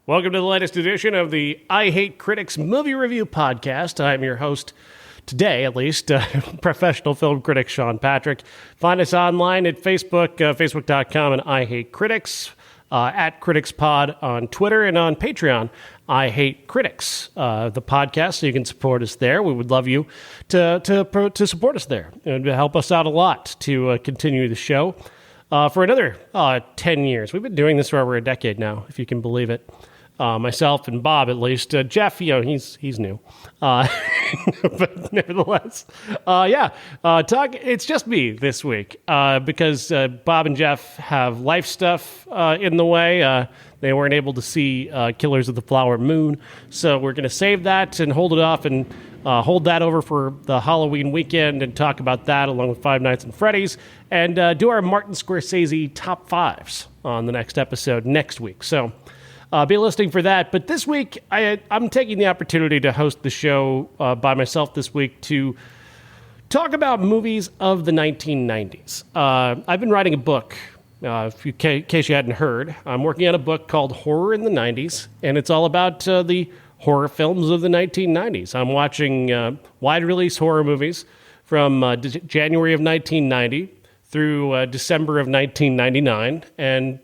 Welcome to the latest edition of the I Hate Critics Movie Review Podcast. I'm your host, today at least, professional film critic Sean Patrick. Find us online at Facebook, facebook.com, and I Hate Critics, at CriticsPod on Twitter, and on Patreon, I Hate Critics, the podcast, so you can support us there. We would love you to support us there. It would help us out a lot to continue the show for another 10 years. We've been doing this for over a decade now, if you can believe it. Myself and Bob, at least. Jeff, he's new. But nevertheless, it's just me this week because Bob and Jeff have life stuff in the way. They weren't able to see Killers of the Flower Moon, so we're going to save that and hold it off and hold that over for the Halloween weekend and talk about that along with Five Nights at Freddy's and do our Martin Scorsese top fives on the next episode next week. So be listening for that. But this week, I'm taking the opportunity to host the show by myself this week to talk about movies of the 1990s. I've been writing a book, in case you hadn't heard. I'm working on a book called Horror in the 90s, and it's all about the horror films of the 1990s. I'm watching wide-release horror movies from January of 1990 through December of 1999, and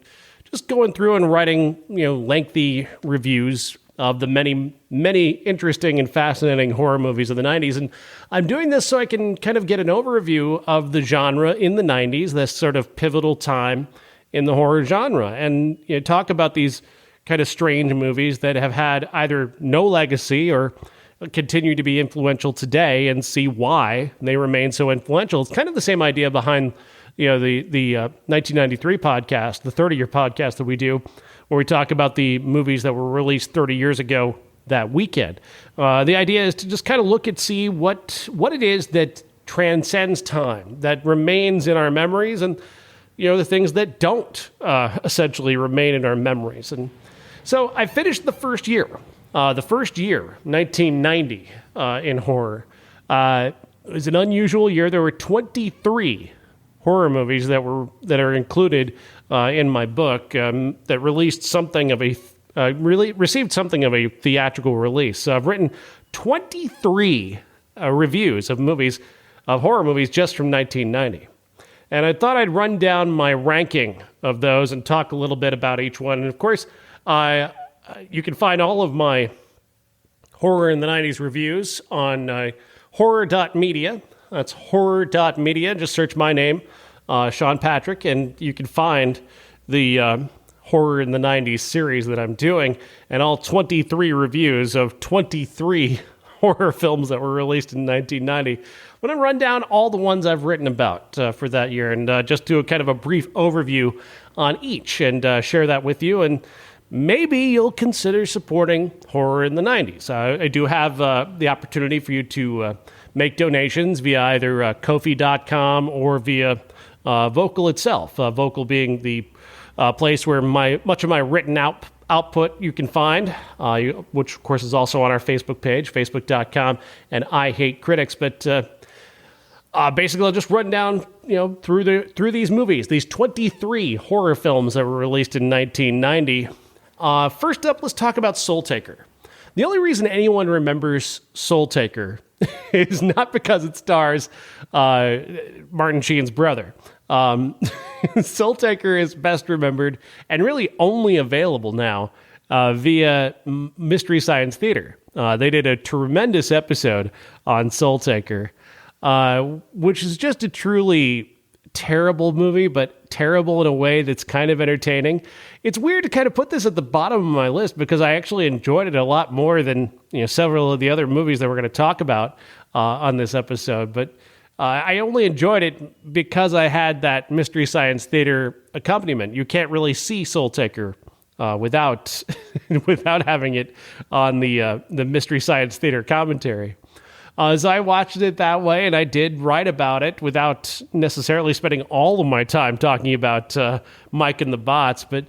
just going through and writing, lengthy reviews of the many, many interesting and fascinating horror movies of the 90s. And I'm doing this so I can kind of get an overview of the genre in the 90s, this sort of pivotal time in the horror genre, and talk about these kind of strange movies that have had either no legacy or continue to be influential today, and see why they remain so influential. It's kind of the same idea behind the 1993 podcast, the 30-year podcast that we do, where we talk about the movies that were released 30 years ago that weekend. The idea is to just kind of look and see what it is that transcends time, that remains in our memories, and the things that don't essentially remain in our memories. And so I finished the first year, 1990, in horror. It was an unusual year. There were 23 horror movies that are included in my book that received something of a theatrical release. So I've written 23 reviews of horror movies just from 1990. And I thought I'd run down my ranking of those and talk a little bit about each one. And of course, you can find all of my horror in the 90s reviews on horror.media. That's horror.media. Just search my name, Sean Patrick, and you can find the Horror in the 90s series that I'm doing, and all 23 reviews of 23 horror films that were released in 1990. I'm going to run down all the ones I've written about for that year and just do a kind of a brief overview on each and share that with you. And maybe you'll consider supporting Horror in the 90s. I do have the opportunity for you to make donations via either Ko-fi.com or via Vocal itself. Vocal being the place where much of my written output you can find, which of course is also on our Facebook page, facebook.com, and I Hate Critics. But basically, I'll just run down through these movies, these 23 horror films that were released in 1990. First up, let's talk about Soul Taker. The only reason anyone remembers Soul Taker is not because it stars Martin Sheen's brother. Soul Taker is best remembered and really only available now via Mystery Science Theater. They did a tremendous episode on Soul Taker, which is just a truly terrible movie, but terrible in a way that's kind of entertaining. It's weird to kind of put this at the bottom of my list because I actually enjoyed it a lot more than several of the other movies that we're going to talk about on this episode. But I only enjoyed it because I had that Mystery Science Theater accompaniment. You can't really see Soul Taker without having it on the Mystery Science Theater commentary. As I watched it that way, and I did write about it without necessarily spending all of my time talking about Mike and the Bots, but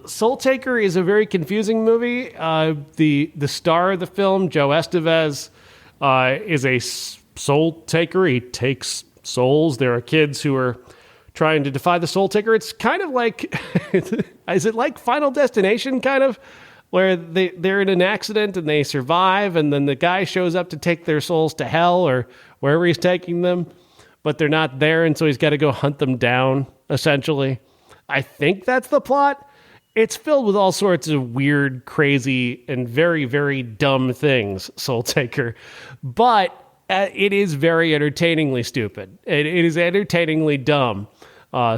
Soul Taker is a very confusing movie. The star of the film, Joe Estevez, is a soul taker. He takes souls. There are kids who are trying to defy the Soul Taker. It's kind of like, is it like Final Destination kind of, where they're in an accident and they survive, and then the guy shows up to take their souls to hell or wherever he's taking them, but they're not there, and so he's got to go hunt them down, essentially. I think that's the plot. It's filled with all sorts of weird, crazy, and very, very dumb things, Soul Taker. But it is very entertainingly stupid. It is entertainingly dumb,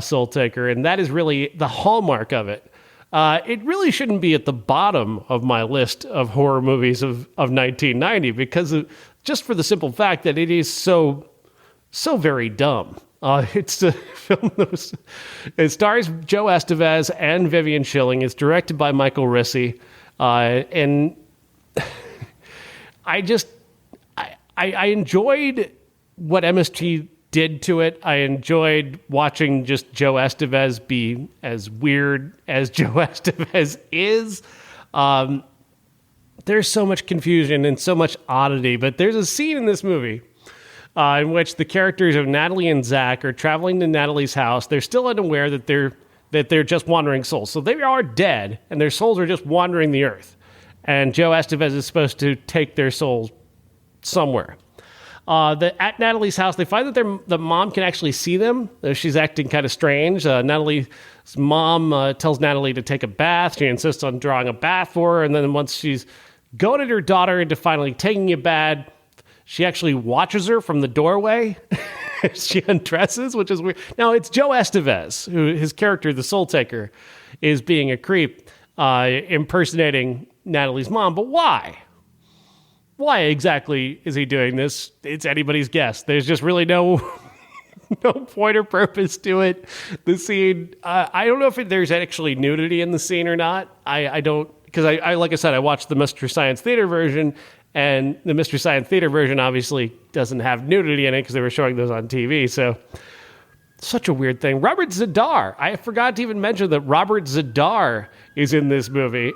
Soul Taker, and that is really the hallmark of it. It really shouldn't be at the bottom of my list of horror movies of 1990 because just for the simple fact that it is so very dumb. It's a film it stars Joe Estevez and Vivian Schilling. It's directed by Michael Rissy. And I enjoyed what MST did to it. I enjoyed watching just Joe Estevez be as weird as Joe Estevez is. There's so much confusion and so much oddity, but there's a scene in this movie in which the characters of Natalie and Zach are traveling to Natalie's house. They're still unaware that they're just wandering souls. So they are dead, and their souls are just wandering the earth. And Joe Estevez is supposed to take their souls somewhere. At Natalie's house, they find that the mom can actually see them. She's acting kind of strange. Natalie's mom tells Natalie to take a bath. She insists on drawing a bath for her. And then once she's goaded her daughter into finally taking a bath, she actually watches her from the doorway. She undresses, which is weird. Now, it's Joe Estevez, who his character, the Soul Taker, is being a creep, impersonating Natalie's mom. But why? Why exactly is he doing this? It's anybody's guess. There's just really no point or purpose to it. The scene, I don't know if there's actually nudity in the scene or not. I don't, because I like I said, I watched the Mystery Science Theater version, and the Mystery Science Theater version obviously doesn't have nudity in it because they were showing those on TV. So, such a weird thing. Robert Z'Dar. I forgot to even mention that Robert Z'Dar is in this movie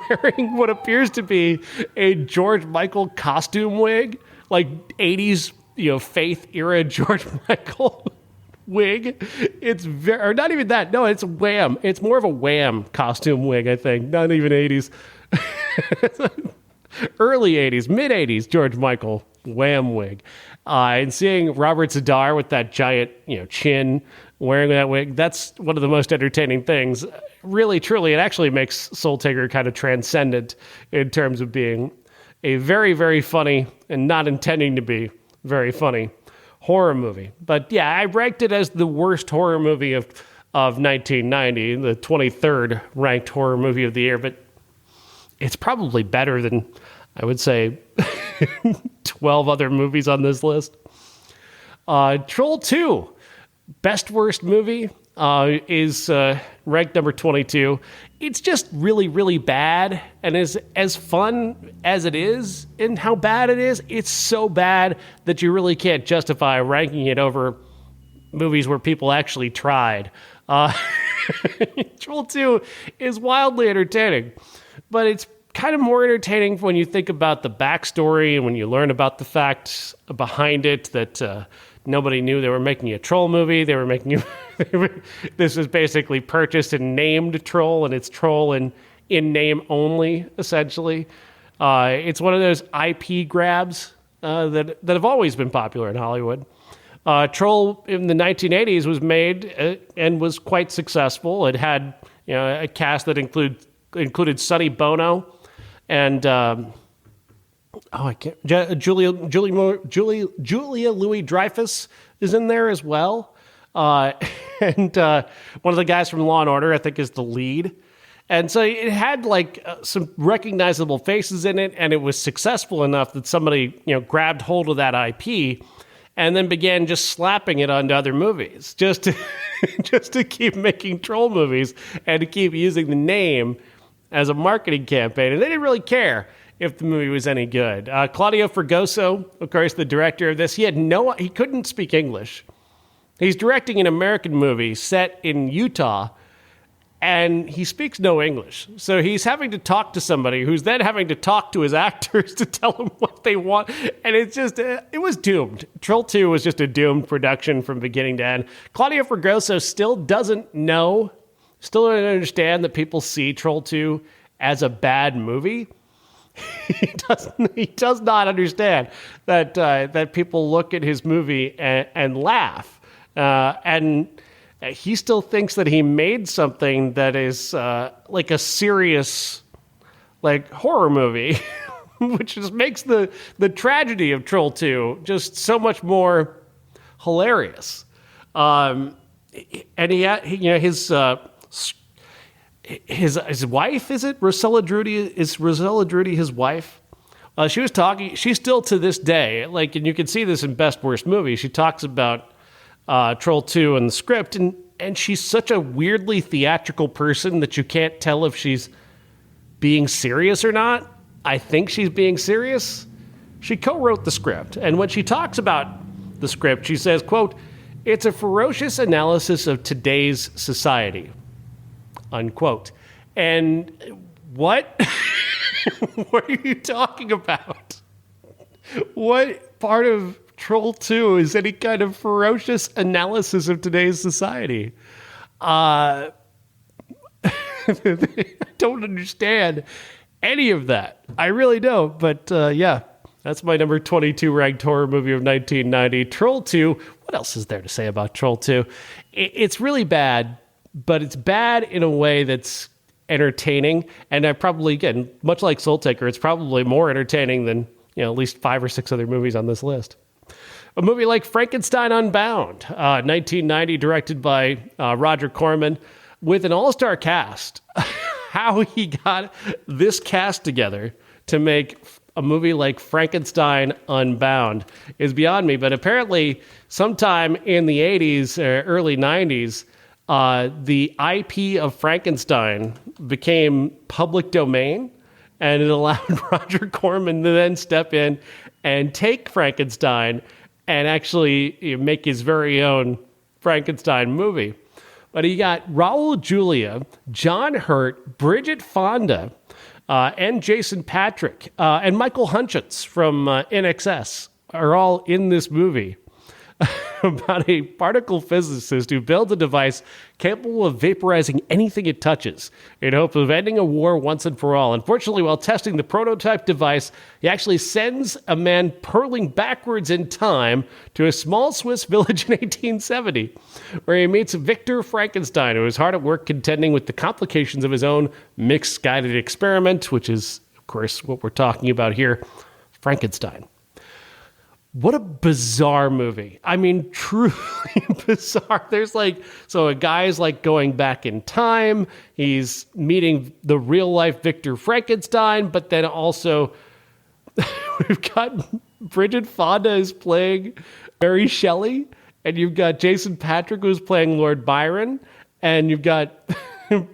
wearing what appears to be a George Michael costume wig, like 80s, Faith era George Michael wig. It's or not even that. No, it's Wham. It's more of a Wham costume wig, I think. Not even 80s. Early 80s, mid 80s George Michael Wham wig. And seeing Robert Z'Dar with that giant, chin, wearing that wig, that's one of the most entertaining things. Really, truly, it actually makes Soul Taker kind of transcendent in terms of being a very, very funny and not intending to be very funny horror movie. But yeah, I ranked it as the worst horror movie of 1990, the 23rd ranked horror movie of the year. But it's probably better than, I would say, 12 other movies on this list. Troll 2, best worst movie, is ranked number 22. It's just really, really bad, and is as fun as it is in how bad it is, it's so bad that you really can't justify ranking it over movies where people actually tried. Troll 2 is wildly entertaining, but it's kind of more entertaining when you think about the backstory and when you learn about the facts behind it, that nobody knew they were making a Troll movie. They were making this was basically purchased and named Troll, and it's Troll in name only, essentially. It's one of those IP grabs that have always been popular in Hollywood. Troll in the 1980s was made and was quite successful. It had a cast that included Sonny Bono and Julia Louis-Dreyfus is in there as well, and one of the guys from Law and Order, I think, is the lead. And so it had some recognizable faces in it, and it was successful enough that somebody grabbed hold of that IP and then began just slapping it onto other movies just to keep making Troll movies and to keep using the name as a marketing campaign. And they didn't really care if the movie was any good. Claudio Fregoso, of course, the director of this, he couldn't speak English. He's directing an American movie set in Utah, and he speaks no English. So he's having to talk to somebody who's then having to talk to his actors to tell them what they want. And it's just, it was doomed. Troll 2 was just a doomed production from beginning to end. Claudio Fregoso still doesn't understand that people see Troll 2 as a bad movie. He does not understand that people look at his movie and laugh. And he still thinks that he made something that is like a serious, like, horror movie, which just makes the tragedy of Troll 2 just so much more hilarious. And his wife, is it Rosella Drudy? Is Rosella Drudy his wife? She was talking. She still to this day, like, and you can see this in Best Worst Movie. She talks about Troll 2 and the script, and she's such a weirdly theatrical person that you can't tell if she's being serious or not. I think she's being serious. She co-wrote the script, and when she talks about the script, she says, quote, "It's a ferocious analysis of today's society," unquote. And what? What are you talking about? What part of Troll 2 is any kind of ferocious analysis of today's society? I don't understand any of that. I really don't. But yeah, that's my number 22 ranked horror movie of 1990. Troll 2. What else is there to say about Troll 2? It's really bad, but it's bad in a way that's entertaining. And I probably, again, much like Soul Taker, it's probably more entertaining than, at least 5 or 6 other movies on this list. A movie like Frankenstein Unbound, 1990, directed by Roger Corman, with an all-star cast. How he got this cast together to make a movie like Frankenstein Unbound is beyond me. But apparently, sometime in the 80s or early 90s, the IP of Frankenstein became public domain, and it allowed Roger Corman to then step in and take Frankenstein and actually make his very own Frankenstein movie. But he got Raul Julia, John Hurt, Bridget Fonda, and Jason Patrick, and Michael Hutchence from INXS are all in this movie about a particle physicist who builds a device capable of vaporizing anything it touches in hope of ending a war once and for all. Unfortunately, while testing the prototype device, he actually sends a man hurtling backwards in time to a small Swiss village in 1870, where he meets Victor Frankenstein, who is hard at work contending with the complications of his own mixed-guided experiment, which is, of course, what we're talking about here, Frankenstein. What a bizarre movie. I mean, truly bizarre. There's so a guy's going back in time. He's meeting the real life Victor Frankenstein, but then also we've got Bridget Fonda is playing Mary Shelley, and you've got Jason Patrick who's playing Lord Byron, and you've got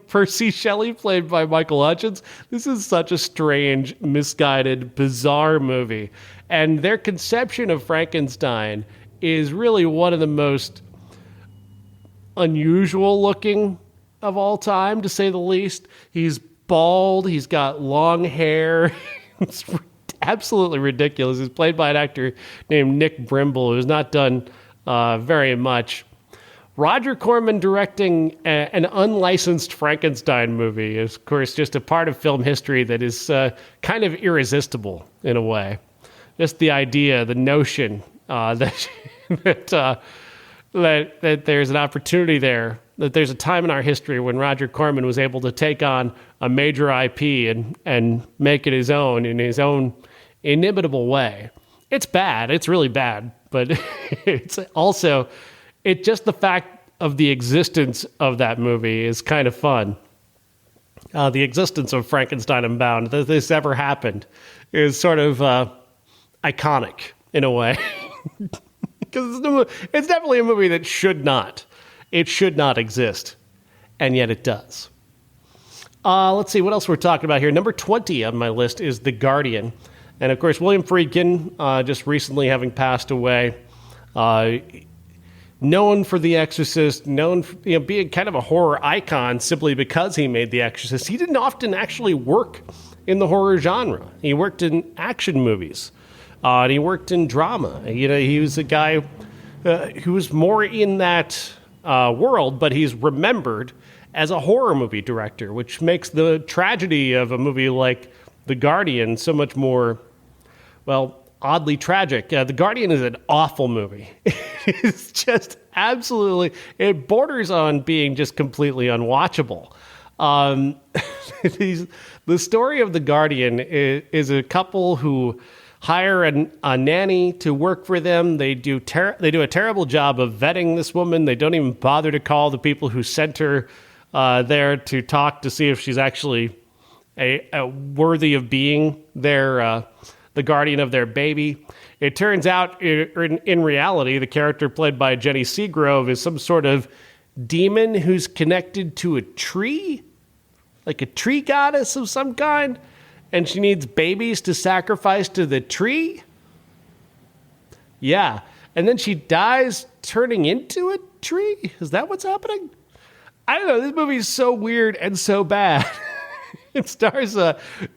Percy Shelley played by Michael Hutchence. This is such a strange, misguided, bizarre movie. And their conception of Frankenstein is really one of the most unusual looking of all time, to say the least. He's bald. He's got long hair. It's absolutely ridiculous. He's played by an actor named Nick Brimble, who's not done very much. Roger Corman directing an unlicensed Frankenstein movie is, of course, just a part of film history that is kind of irresistible in a way. Just the idea, the notion that there's an opportunity there, that there's a time in our history when Roger Corman was able to take on a major IP and make it his own in his own inimitable way. It's bad. It's really bad. But it's also, just the fact of the existence of that movie is kind of fun. The existence of Frankenstein Unbound, that this ever happened, is sort of iconic in a way. Because it's definitely a movie that should not exist, and yet it does. Let's see what else we're talking about here. Number 20 on my list is The Guardian. And of course, William Friedkin, just recently having passed away, known for The Exorcist, known for, being kind of a horror icon simply because he made The Exorcist. He didn't often actually work in the horror genre. He worked in action movies, and he worked in drama. He was a guy who was more in that world, but he's remembered as a horror movie director, which makes the tragedy of a movie like The Guardian so much more, oddly tragic. The Guardian is an awful movie. It's just absolutely, it borders on being just completely unwatchable. The story of The Guardian is a couple who hire a nanny to work for them. They do a terrible job of vetting this woman. They don't even bother to call the people who sent her there to talk to see if she's actually a worthy of being the guardian of their baby. It turns out, in reality, the character played by Jenny Seagrove is some sort of demon who's connected to a tree, like a tree goddess of some kind, and she needs babies to sacrifice to the tree. Yeah, and then she dies turning into a tree? Is that what's happening? I don't know. This movie is so weird and so bad. It stars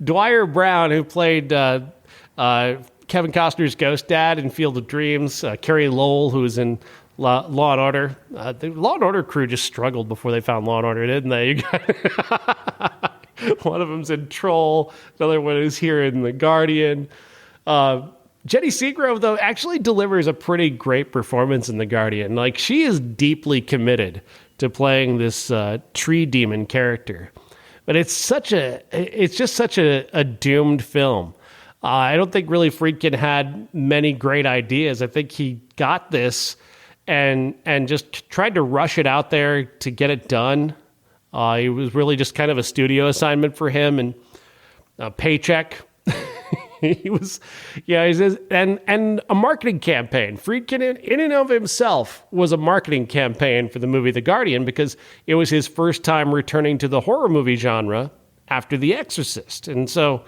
Dwyer Brown, who played Kevin Costner's ghost dad in Field of Dreams. Carrie Lowell, who was in Law and Order. The Law and Order crew just struggled before they found Law and Order, didn't they? One of them's in Troll. Another one is here in The Guardian. Jenny Seagrove, though, actually delivers a pretty great performance in The Guardian. Like, she is deeply committed to playing this tree demon character. But it's just such a doomed film. I don't think really Friedkin had many great ideas. I think he got this and just tried to rush it out there to get it done. It was really just kind of a studio assignment for him and a paycheck. And a marketing campaign. Friedkin, in and of himself, was a marketing campaign for the movie The Guardian because it was his first time returning to the horror movie genre after The Exorcist, and so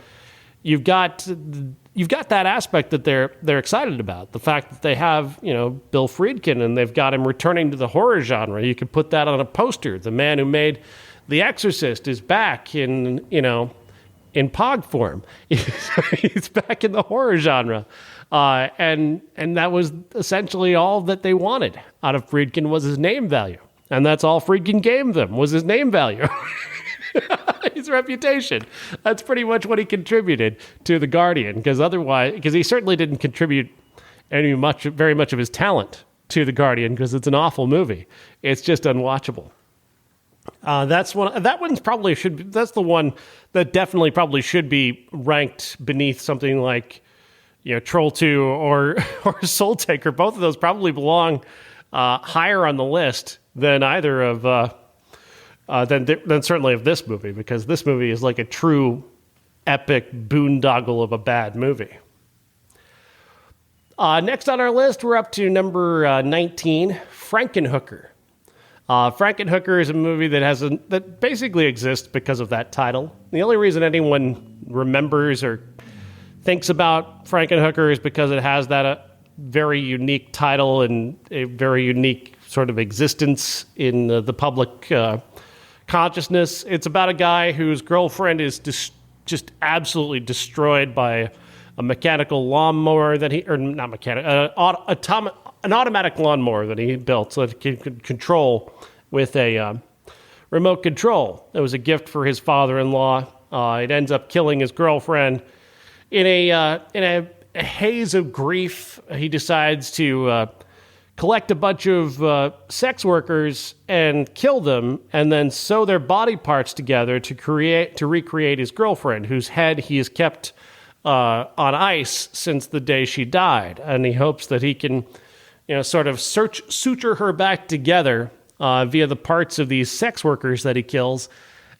you've got that aspect that they're excited about. The fact that they have Bill Friedkin and they've got him returning to the horror genre. You could put that on a poster. The man who made The Exorcist is back in POG form. He's back in the horror genre. And that was essentially all that they wanted out of Friedkin was his name value. And that's all Friedkin gave them was his name value. His reputation. That's pretty much what he contributed to The Guardian, because he certainly didn't contribute very much of his talent to The Guardian, because it's an awful movie. It's just unwatchable. That's the one that definitely probably should be ranked beneath something like, Troll 2 or Soul Taker. Both of those probably belong higher on the list than either of than certainly of this movie, because this movie is like a true epic boondoggle of a bad movie. Next on our list, we're up to number 19, Frankenhooker. Frankenhooker is a movie that basically exists because of that title. The only reason anyone remembers or thinks about Frankenhooker is because it has that very unique title and a very unique sort of existence in the public consciousness. It's about a guy whose girlfriend is just absolutely destroyed by a mechanical lawnmower an automatic lawnmower that he built so that he could control with a remote control. It was a gift for his father-in-law. It ends up killing his girlfriend. In a haze of grief, he decides to collect a bunch of sex workers and kill them, and then sew their body parts together to recreate his girlfriend, whose head he has kept on ice since the day she died. And he hopes that he can, sort of suture her back together via the parts of these sex workers that he kills.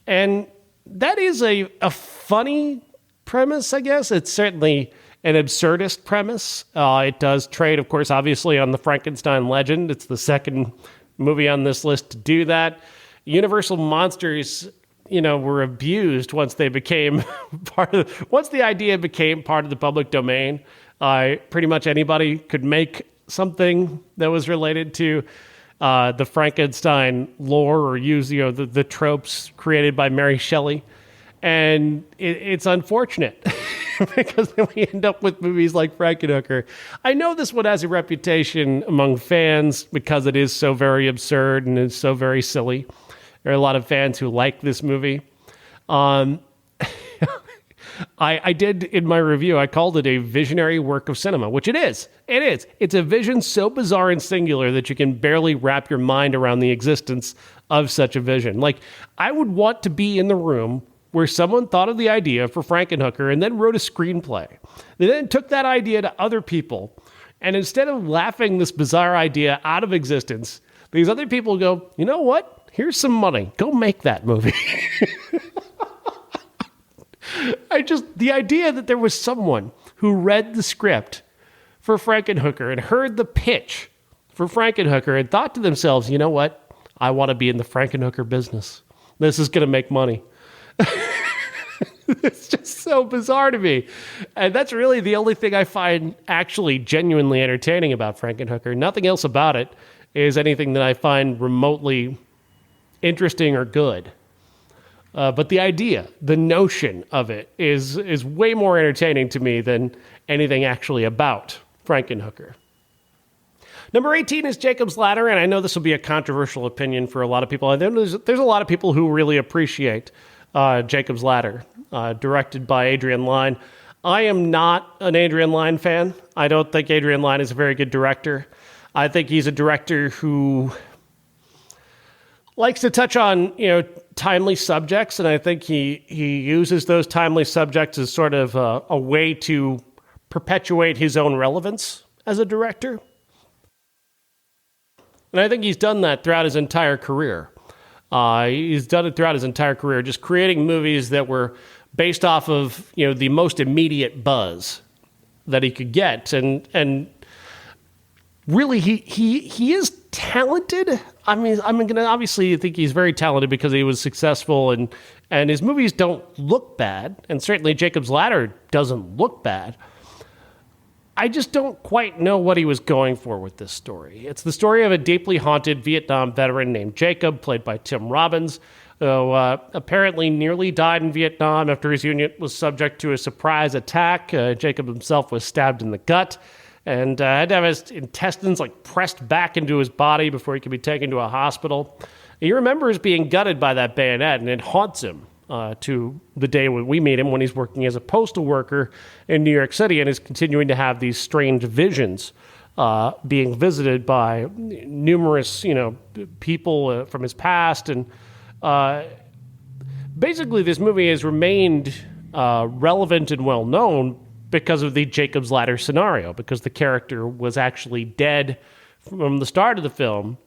And that is a funny premise, I guess. It's certainly an absurdist premise. It does trade, of course, obviously on the Frankenstein legend. It's the second movie on this list to do that. Universal monsters, were abused once they became once the idea became part of the public domain. Pretty much anybody could make something that was related to the Frankenstein lore, or use the tropes created by Mary Shelley. And it's unfortunate because then we end up with movies like Frankenhooker. I know this one has a reputation among fans because it is so very absurd and it's so very silly. There are a lot of fans who like this movie. I did, in my review, I called it a visionary work of cinema, which it is. It is. It's a vision so bizarre and singular that you can barely wrap your mind around the existence of such a vision. Like, I would want to be in the room where someone thought of the idea for Frankenhooker and then wrote a screenplay. They then took that idea to other people, and instead of laughing this bizarre idea out of existence, these other people go, you know what? Here's some money. Go make that movie. The idea that there was someone who read the script for Frankenhooker and heard the pitch for Frankenhooker and thought to themselves, you know what? I want to be in the Frankenhooker business. This is going to make money. It's just so bizarre to me. And that's really the only thing I find actually genuinely entertaining about Frankenhooker. Nothing else about it is anything that I find remotely interesting or good. But the idea, the notion of it is way more entertaining to me than anything actually about Frankenhooker. Number 18 is Jacob's Ladder, and I know this will be a controversial opinion for a lot of people. I know there's a lot of people who really appreciate Jacob's Ladder, directed by Adrian Lyne. I am not an Adrian Lyne fan. I don't think Adrian Lyne is a very good director. I think he's a director who likes to touch on, timely subjects, and I think he uses those timely subjects as sort of a way to perpetuate his own relevance as a director. And I think he's done that throughout his entire career. He's done it throughout his entire career, just creating movies that were based off of, the most immediate buzz that he could get. And really, he is talented. I mean, I'm going to obviously think he's very talented because he was successful, and his movies don't look bad. And certainly Jacob's Ladder doesn't look bad. I just don't quite know what he was going for with this story. It's the story of a deeply haunted Vietnam veteran named Jacob, played by Tim Robbins, who apparently nearly died in Vietnam after his unit was subject to a surprise attack. Jacob himself was stabbed in the gut and had to have his intestines pressed back into his body before he could be taken to a hospital. He remembers being gutted by that bayonet, and it haunts him to the day when we meet him, when he's working as a postal worker in New York City and is continuing to have these strange visions, being visited by numerous, people from his past. And basically, this movie has remained relevant and well known because of the Jacob's Ladder scenario, because the character was actually dead from the start of the film.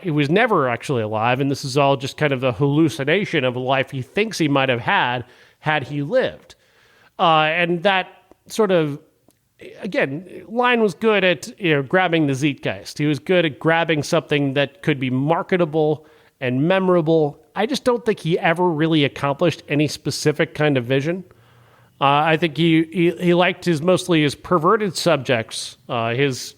He was never actually alive, and this is all just kind of the hallucination of a life he thinks he might have had he lived. And that sort of, again, Lyne was good at grabbing the zeitgeist. He was good at grabbing something that could be marketable and memorable. I just don't think he ever really accomplished any specific kind of vision. I think he liked mostly his perverted subjects, his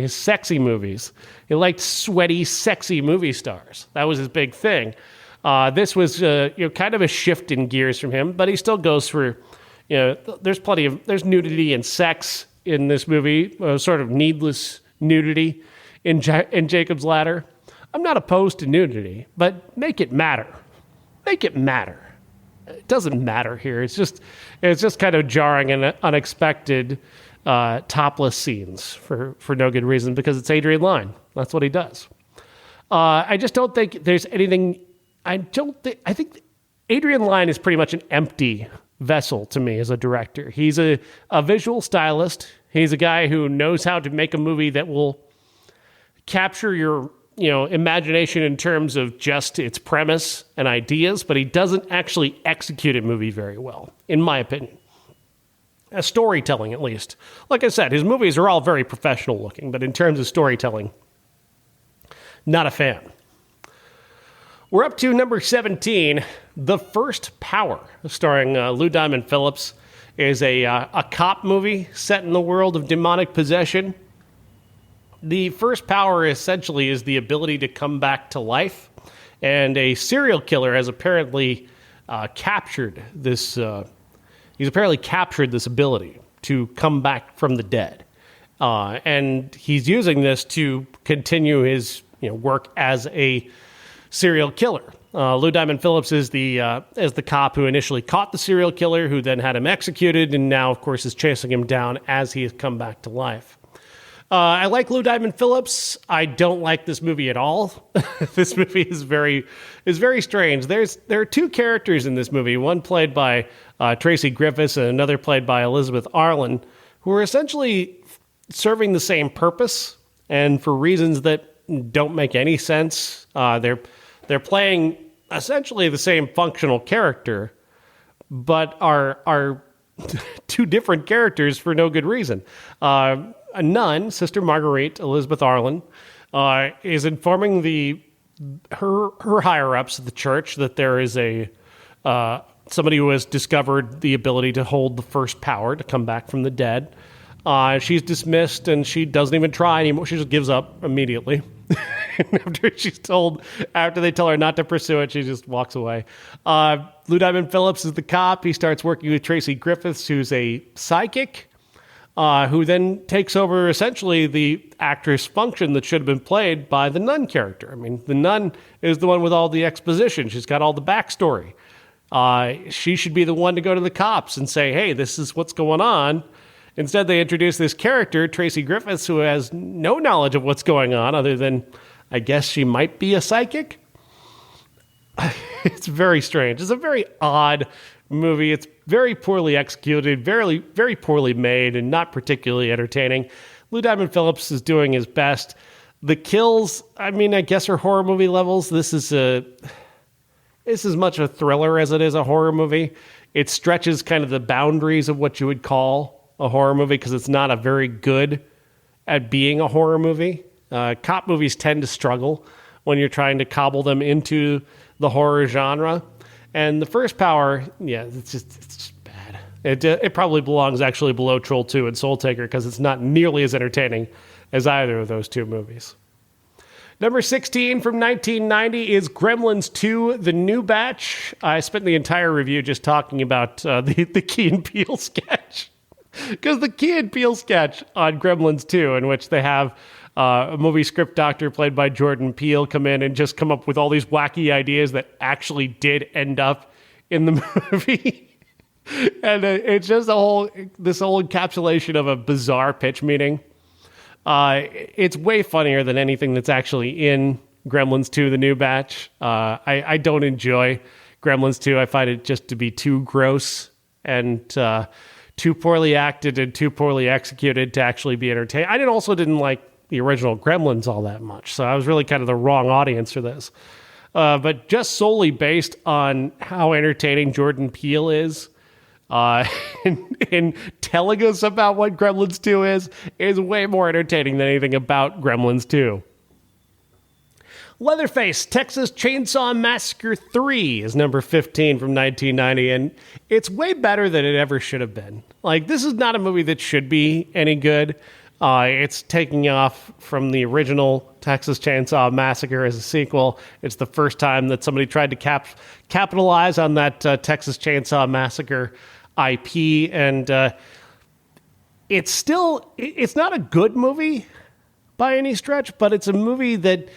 sexy movies. He liked sweaty, sexy movie stars. That was his big thing. This was kind of a shift in gears from him, but he still goes for there's nudity and sex in this movie, sort of needless nudity in Jacob's Ladder. I'm not opposed to nudity, but make it matter. Make it matter. It doesn't matter here. It's just kind of jarring and unexpected topless scenes for no good reason, because it's Adrian Lyne. That's what he does. I just don't think there's anything. I think Adrian Lyne is pretty much an empty vessel to me as a director. He's a visual stylist. He's a guy who knows how to make a movie that will capture your imagination in terms of just its premise and ideas, but he doesn't actually execute a movie very well, in my opinion. As storytelling, at least. Like I said, his movies are all very professional looking, but in terms of storytelling, not a fan. We're up to number 17, The First Power, starring Lou Diamond Phillips, is a cop movie set in the world of demonic possession. The first power essentially is the ability to come back to life, and a serial killer has apparently captured this. He's apparently captured this ability to come back from the dead, and he's using this to continue his work as a serial killer. Lou Diamond Phillips is the cop who initially caught the serial killer, who then had him executed, and now, of course, is chasing him down as he has come back to life. I like Lou Diamond Phillips. I don't like this movie at all. This movie is very strange. There are two characters in this movie, one played by Tracy Griffiths and another played by Elizabeth Arlen, who are essentially serving the same purpose, and for reasons that don't make any sense. They're playing essentially the same functional character, but are two different characters for no good reason. A nun, Sister Marguerite, Elizabeth Arlen, is informing her higher-ups of the church that there is somebody who has discovered the ability to hold the first power to come back from the dead. She's dismissed, and she doesn't even try anymore. She just gives up immediately. After they tell her not to pursue it, she just walks away. Lou Diamond Phillips is the cop. He starts working with Tracy Griffiths, who's a psychic, who then takes over essentially the actress function that should have been played by the nun character. I mean, the nun is the one with all the exposition. She's got all the backstory. She should be the one to go to the cops and say, hey, this is what's going on. Instead, they introduce this character, Tracy Griffiths, who has no knowledge of what's going on other than, I guess she might be a psychic. It's very strange. It's a very odd movie. It's very poorly executed, very, very poorly made, and not particularly entertaining. Lou Diamond Phillips is doing his best. The kills, I mean, I guess are horror movie levels. This is as much a thriller as it is a horror movie. It stretches kind of the boundaries of what you would call a horror movie because it's not a very good at being a horror movie. Cop movies tend to struggle when you're trying to cobble them into the horror genre. And the first power, it's just bad. It probably belongs actually below Troll 2 and Soul Taker because it's not nearly as entertaining as either of those two movies. Number 16 from 1990 is Gremlins 2, The New Batch. I spent the entire review just talking about the Key and Peele sketch. Because the Key and Peele sketch on Gremlins 2, in which they have a movie script doctor played by Jordan Peele come in and just come up with all these wacky ideas that actually did end up in the movie. And it's just this whole encapsulation of a bizarre pitch meeting. It's way funnier than anything that's actually in Gremlins 2, The New Batch. I don't enjoy Gremlins 2. I find it just to be too gross and too poorly acted and too poorly executed to actually be entertaining. I also didn't like the original Gremlins all that much, so I was really kind of the wrong audience for this. But just solely based on how entertaining Jordan Peele is, in telling us about what Gremlins 2 is way more entertaining than anything about Gremlins 2. Leatherface, Texas Chainsaw Massacre 3 is number 15 from 1990, and it's way better than it ever should have been. Like, this is not a movie that should be any good. It's taking off from the original Texas Chainsaw Massacre as a sequel. It's the first time that somebody tried to capitalize on that Texas Chainsaw Massacre IP, and it's not a good movie by any stretch, but it's a movie that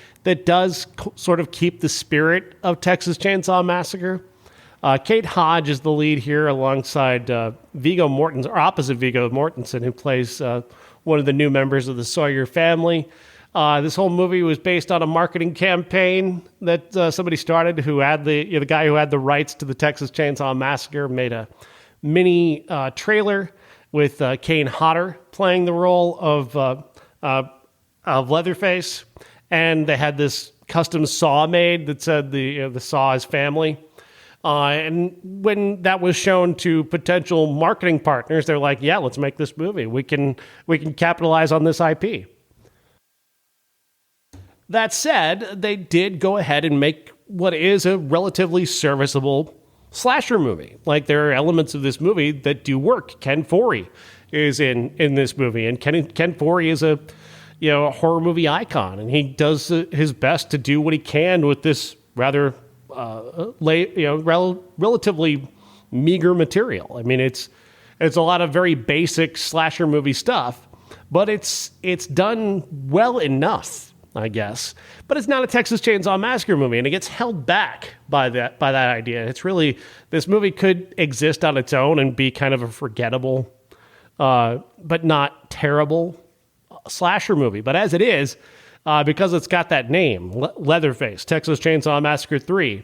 does sort of keep the spirit of Texas Chainsaw Massacre. Kate Hodge is the lead here alongside Viggo Mortensen, or opposite Viggo Mortensen, who plays one of the new members of the Sawyer family. This whole movie was based on a marketing campaign that somebody started, who had the guy who had the rights to the Texas Chainsaw Massacre made a mini trailer with Kane Hodder playing the role of Leatherface, and they had this custom saw made that said the saw is family. And when that was shown to potential marketing partners, they're like, "Yeah, let's make this movie. We can capitalize on this IP." That said, they did go ahead and make what is a relatively serviceable slasher movie. Like, there are elements of this movie that do work. Ken Foree is in this movie, and Ken Foree is a a horror movie icon, and he does his best to do what he can with this rather relatively meager material. I mean, it's a lot of very basic slasher movie stuff, but it's done well enough, I guess. But it's not a Texas Chainsaw Massacre movie, and it gets held back by that idea. It's really, this movie could exist on its own and be kind of a forgettable, but not terrible slasher movie. But as it is, because it's got that name, Leatherface, Texas Chainsaw Massacre 3,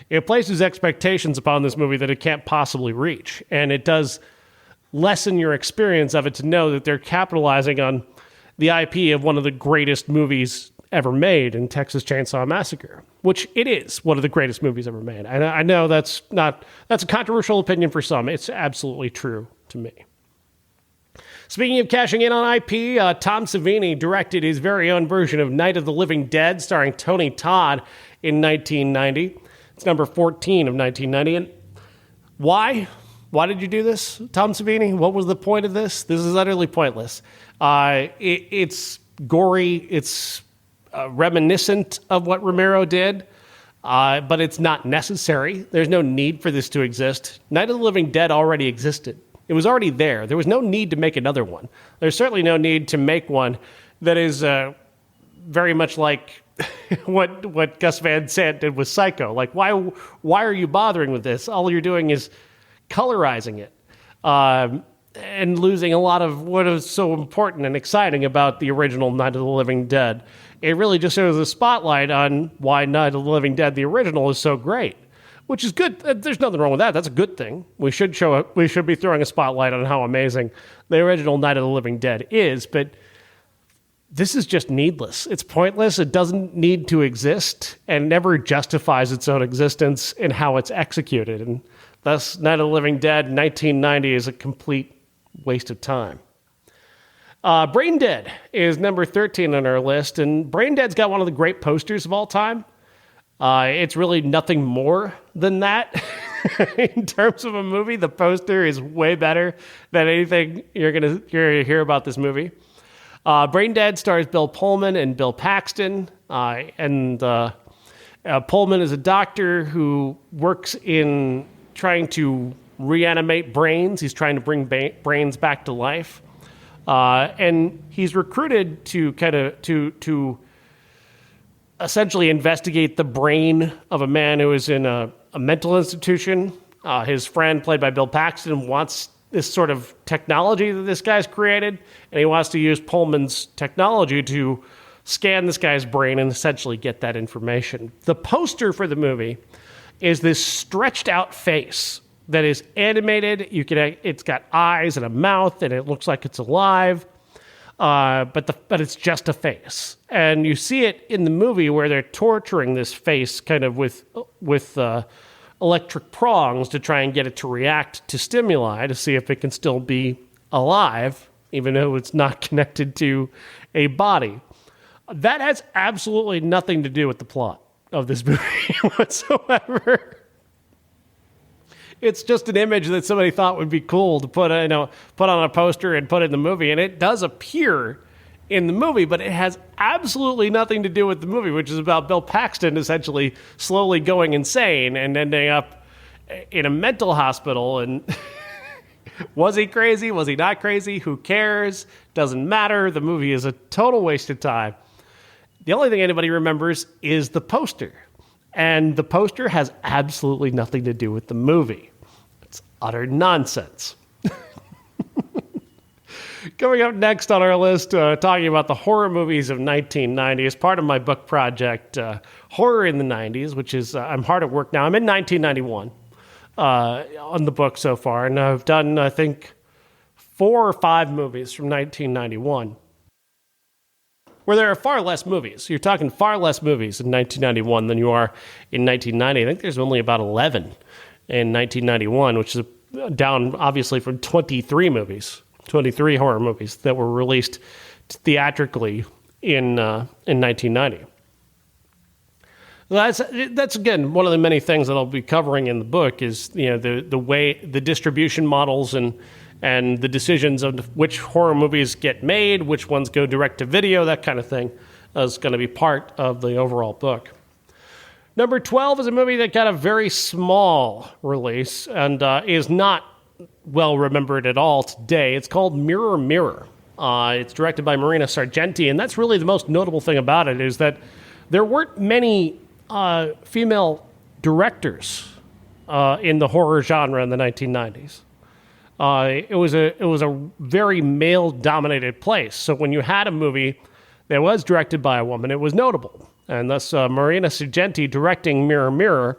it places expectations upon this movie that it can't possibly reach. And it does lessen your experience of it to know that they're capitalizing on the IP of one of the greatest movies ever made in Texas Chainsaw Massacre, which it is one of the greatest movies ever made. And I know that's a controversial opinion for some. It's absolutely true to me. Speaking of cashing in on IP, Tom Savini directed his very own version of Night of the Living Dead, starring Tony Todd, in 1990. It's number 14 of 1990. And why? Why did you do this, Tom Savini? What was the point of this? This is utterly pointless. It's gory. It's reminiscent of what Romero did, but it's not necessary. There's no need for this to exist. Night of the Living Dead already existed. It was already there. There was no need to make another one. There's certainly no need to make one that is very much like what Gus Van Sant did with Psycho. Like, why are you bothering with this? All you're doing is colorizing it and losing a lot of what is so important and exciting about the original Night of the Living Dead. It really just shows a spotlight on why Night of the Living Dead, the original, is so great, which is good. There's nothing wrong with that. That's a good thing. We should be throwing a spotlight on how amazing the original Night of the Living Dead is, but this is just needless. It's pointless. It doesn't need to exist and never justifies its own existence in how it's executed. And thus, Night of the Living Dead 1990 is a complete waste of time. Brain Dead is number 13 on our list, and Brain Dead's got one of the great posters of all time. It's really nothing more than that. In terms of a movie, the poster is way better than anything you're gonna hear about this movie. Brain Dead stars Bill Pullman and Bill Paxton, and Pullman is a doctor who works in trying to reanimate brains. He's trying to bring brains back to life, and he's recruited to essentially investigate the brain of a man who is in a mental institution. His friend, played by Bill Paxton, wants this sort of technology that this guy's created, and he wants to use Pullman's technology to scan this guy's brain and essentially get that information. The poster for the movie is this stretched out face that is animated. It's got eyes and a mouth, and it looks like it's alive. But it's just a face, and you see it in the movie where they're torturing this face kind of with electric prongs to try and get it to react to stimuli to see if it can still be alive, even though it's not connected to a body. That has absolutely nothing to do with the plot of this movie whatsoever. It's just an image that somebody thought would be cool to put on a poster and put in the movie, and it does appear in the movie, but it has absolutely nothing to do with the movie, which is about Bill Paxton essentially slowly going insane and ending up in a mental hospital. And was he crazy? Was he not crazy? Who cares? Doesn't matter. The movie is a total waste of time. The only thing anybody remembers is the poster. And the poster has absolutely nothing to do with the movie. It's utter nonsense. Coming up next on our list, talking about the horror movies of 1990 as part of my book project, Horror in the 90s, which is, I'm hard at work now. I'm in 1991 on the book so far, and I've done, I think, 4 or 5 movies from 1991. Where there are far less movies. You're talking far less movies in 1991 than you are in 1990. I think there's only about 11 in 1991, which is down, obviously, from 23 horror movies that were released theatrically in 1990. That's again one of the many things that I'll be covering in the book is the way the distribution models and and the decisions of which horror movies get made, which ones go direct to video, that kind of thing is going to be part of the overall book. Number 12 is a movie that got a very small release and is not well remembered at all today. It's called Mirror Mirror. It's directed by Marina Sargenti, and that's really the most notable thing about it is that there weren't many female directors in the horror genre in the 1990s. It was a very male-dominated place. So when you had a movie that was directed by a woman, it was notable. And thus, Marina Sargenti directing Mirror Mirror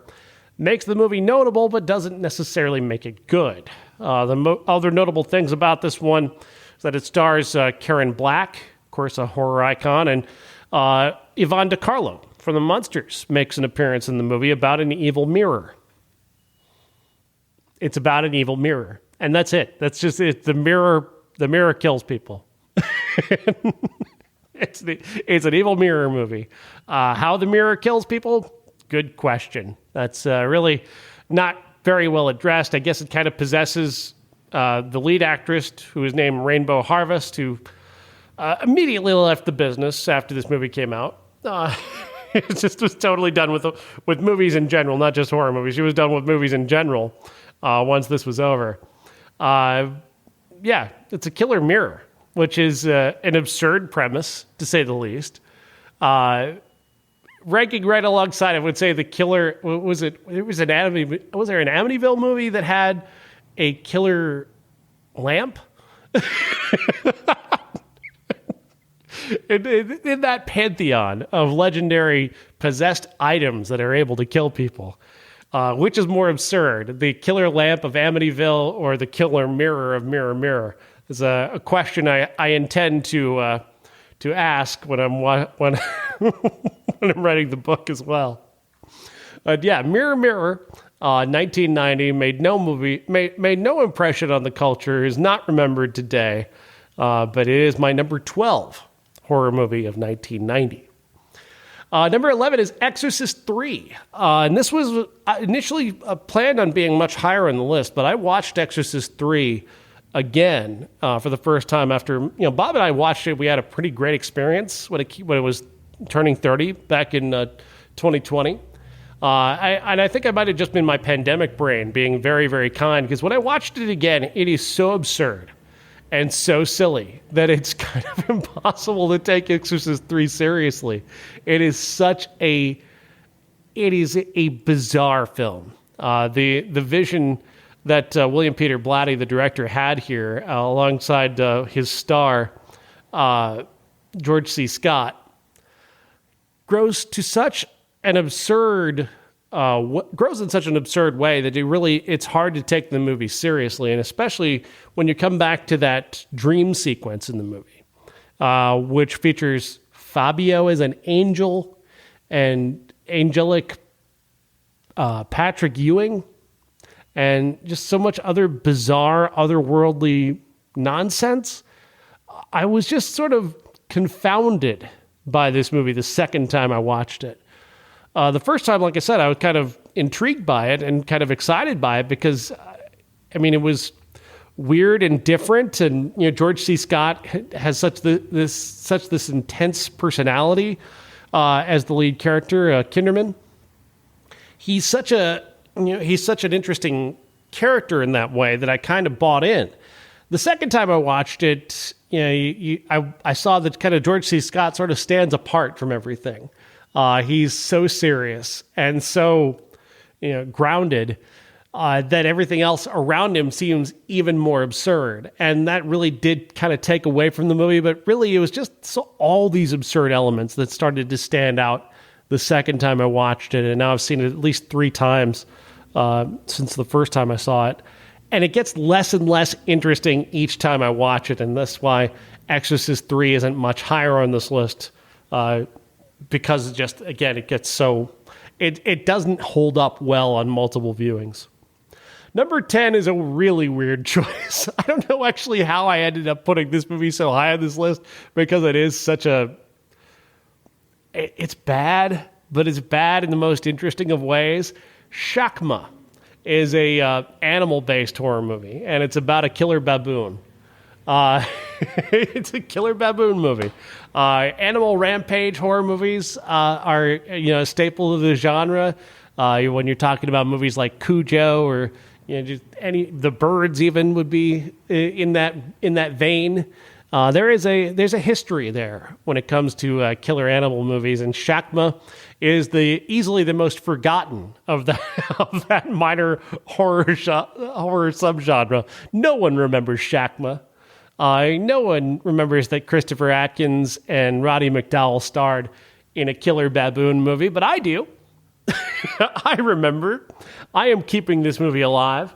makes the movie notable, but doesn't necessarily make it good. Other notable things about this one is that it stars Karen Black, of course, a horror icon, and Yvonne DiCarlo from The Munsters makes an appearance in the movie about an evil mirror. It's about an evil mirror, and that's it. That's just it. The mirror kills people. It's an evil mirror movie. How the mirror kills people? Good question. That's really not very well addressed. I guess it kind of possesses the lead actress, who is named Rainbow Harvest, who immediately left the business after this movie came out. It just was totally done with movies in general, not just horror movies. She was done with movies in general once this was over. Yeah, it's a killer mirror, which is an absurd premise, to say the least. Ranking right alongside, I would say the killer, was there an Amityville movie that had a killer lamp? in that pantheon of legendary possessed items that are able to kill people, which is more absurd, the killer lamp of Amityville or the killer mirror of Mirror Mirror? Is a question I intend to ask when I'm when I'm writing the book as well. Yeah, Mirror Mirror, 1990, made no impression on the culture, is not remembered today, but it is my number 12 horror movie of 1990. Number 11 is Exorcist 3. And this was initially planned on being much higher on the list, but I watched Exorcist 3 again for the first time after, Bob and I watched it. We had a pretty great experience when it was turning 30 back in 2020. I think I might have just been my pandemic brain being very, very kind, because when I watched it again, it is so absurd and so silly that it's kind of impossible to take Exorcist 3 seriously. It is a bizarre film. The vision that William Peter Blatty, the director, had here alongside his star, George C. Scott, grows in such an absurd way that it's hard to take the movie seriously, and especially when you come back to that dream sequence in the movie, which features Fabio as an angel and angelic Patrick Ewing, and just so much other bizarre, otherworldly nonsense. I was just sort of confounded by this movie the second time I watched it. The first time, like I said, I was kind of intrigued by it and kind of excited by it because, it was weird and different, and George C. Scott has such this intense personality as the lead character, Kinderman. He's such an interesting character in that way that I kind of bought in. The second time I watched it, I saw that kind of George C. Scott sort of stands apart from everything. He's so serious and so grounded that everything else around him seems even more absurd. And that really did kind of take away from the movie, but really it was just all these absurd elements that started to stand out the second time I watched it. And now I've seen it at least 3 times since the first time I saw it. And it gets less and less interesting each time I watch it. And that's why Exorcist 3 isn't much higher on this list, because it gets so... It doesn't hold up well on multiple viewings. Number 10 is a really weird choice. I don't know actually how I ended up putting this movie so high on this list, because it is such a... It's bad, but it's bad in the most interesting of ways. Shakma is a animal-based horror movie, and it's about a killer baboon. It's a killer baboon movie. Animal rampage horror movies are a staple of the genre. When you're talking about movies like Cujo or just the Birds, even would be in that vein. There's a history there when it comes to killer animal movies, and Shakma is easily the most forgotten of that minor horror subgenre. No one remembers Shakma. No one remembers that Christopher Atkins and Roddy McDowall starred in a killer baboon movie, but I do. I remember. I am keeping this movie alive.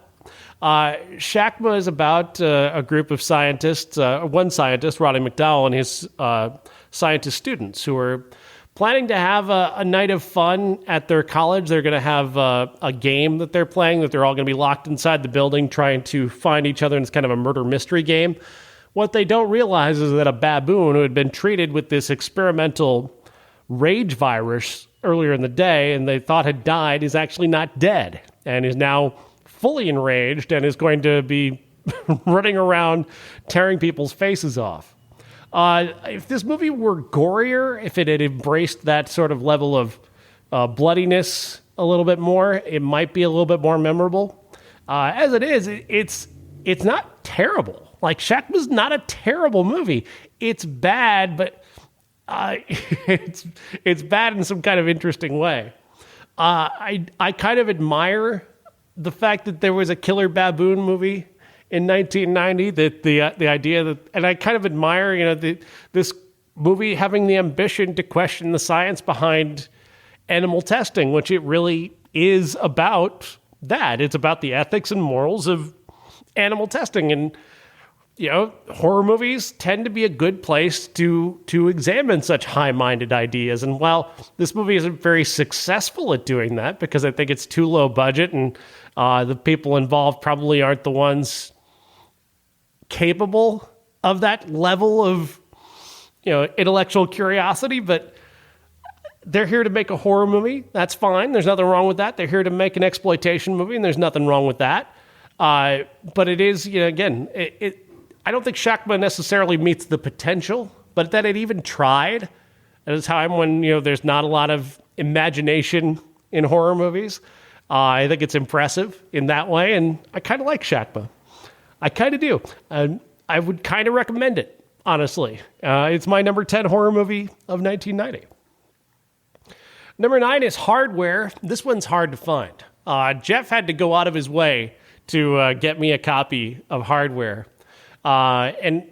Shakma is about a group of scientists, one scientist, Roddy McDowall, and his scientist students who are planning to have a night of fun at their college. They're going to have a game that they're playing, that they're all going to be locked inside the building trying to find each other, and it's kind of a murder mystery game. What they don't realize is that a baboon who had been treated with this experimental rage virus earlier in the day and they thought had died is actually not dead and is now fully enraged and is going to be running around tearing people's faces off. If this movie were gorier, if it had embraced that sort of level of bloodiness a little bit more, it might be a little bit more memorable. As it is, it's not terrible. Like, Shakma's not a terrible movie. It's bad, but it's bad in some kind of interesting way. I kind of admire the fact that there was a killer baboon movie in 1990. That the idea that, and I kind of admire this movie having the ambition to question the science behind animal testing, which it really is about. That it's about the ethics and morals of animal testing. And horror movies tend to be a good place to examine such high-minded ideas. And while this movie isn't very successful at doing that, because I think it's too low budget and the people involved probably aren't the ones capable of that level of intellectual curiosity, but they're here to make a horror movie. That's fine. There's nothing wrong with that. They're here to make an exploitation movie, and there's nothing wrong with that. But it is, again, I don't think Shakma necessarily meets the potential, but that it even tried at a time when, there's not a lot of imagination in horror movies. I think it's impressive in that way, and I kind of like Shakma. I kind of do. I would kind of recommend it, honestly. It's my number 10 horror movie of 1990. Number 9 is Hardware. This one's hard to find. Jeff had to go out of his way to get me a copy of Hardware. They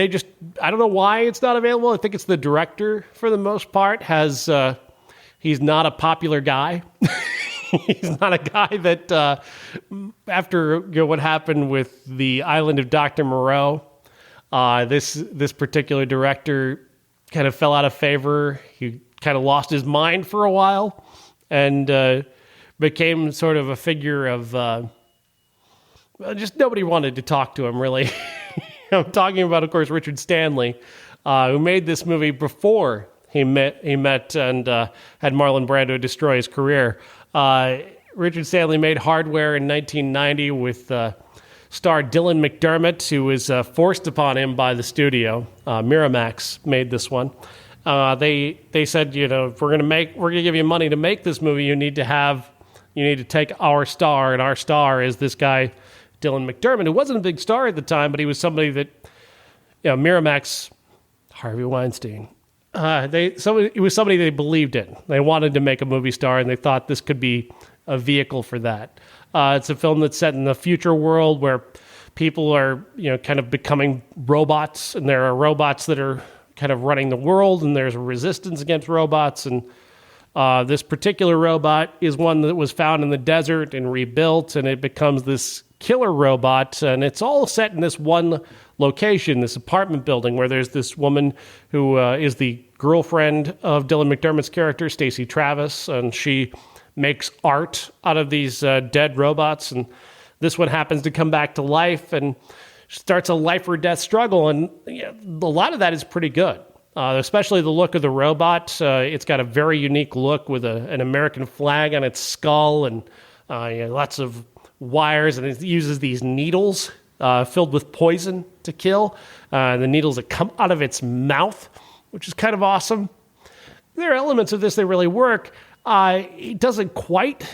just, I don't know why it's not available. I think it's the director, for the most part, he's not a popular guy. He's not a guy that, after what happened with the Island of Dr. Moreau, this particular director kind of fell out of favor. He kind of lost his mind for a while and became sort of a figure of... just nobody wanted to talk to him, really. I'm talking about, of course, Richard Stanley, who made this movie before he met and had Marlon Brando destroy his career. Richard Stanley made Hardware in 1990 with star Dylan McDermott, who was forced upon him by the studio. Miramax made this one. They said, if we're gonna give you money to make this movie, you need to take our star, and our star is this guy Dylan McDermott, who wasn't a big star at the time, but he was somebody that, Miramax, Harvey Weinstein, it was somebody they believed in. They wanted to make a movie star, and they thought this could be a vehicle for that. It's a film that's set in the future world where people are, kind of becoming robots, and there are robots that are kind of running the world, and there's a resistance against robots, and this particular robot is one that was found in the desert and rebuilt, and it becomes this killer robot, and it's all set in this one location, this apartment building, where there's this woman who is the girlfriend of Dylan McDermott's character, Stacey Travis, and she makes art out of these dead robots, and this one happens to come back to life and starts a life or death struggle, and a lot of that is pretty good. Especially the look of the robot. It's got a very unique look with an American flag on its skull and Lots of wires, and it uses these needles filled with poison to kill. The needles that come out of its mouth, which is kind of awesome. There are elements of this that really work. It doesn't quite,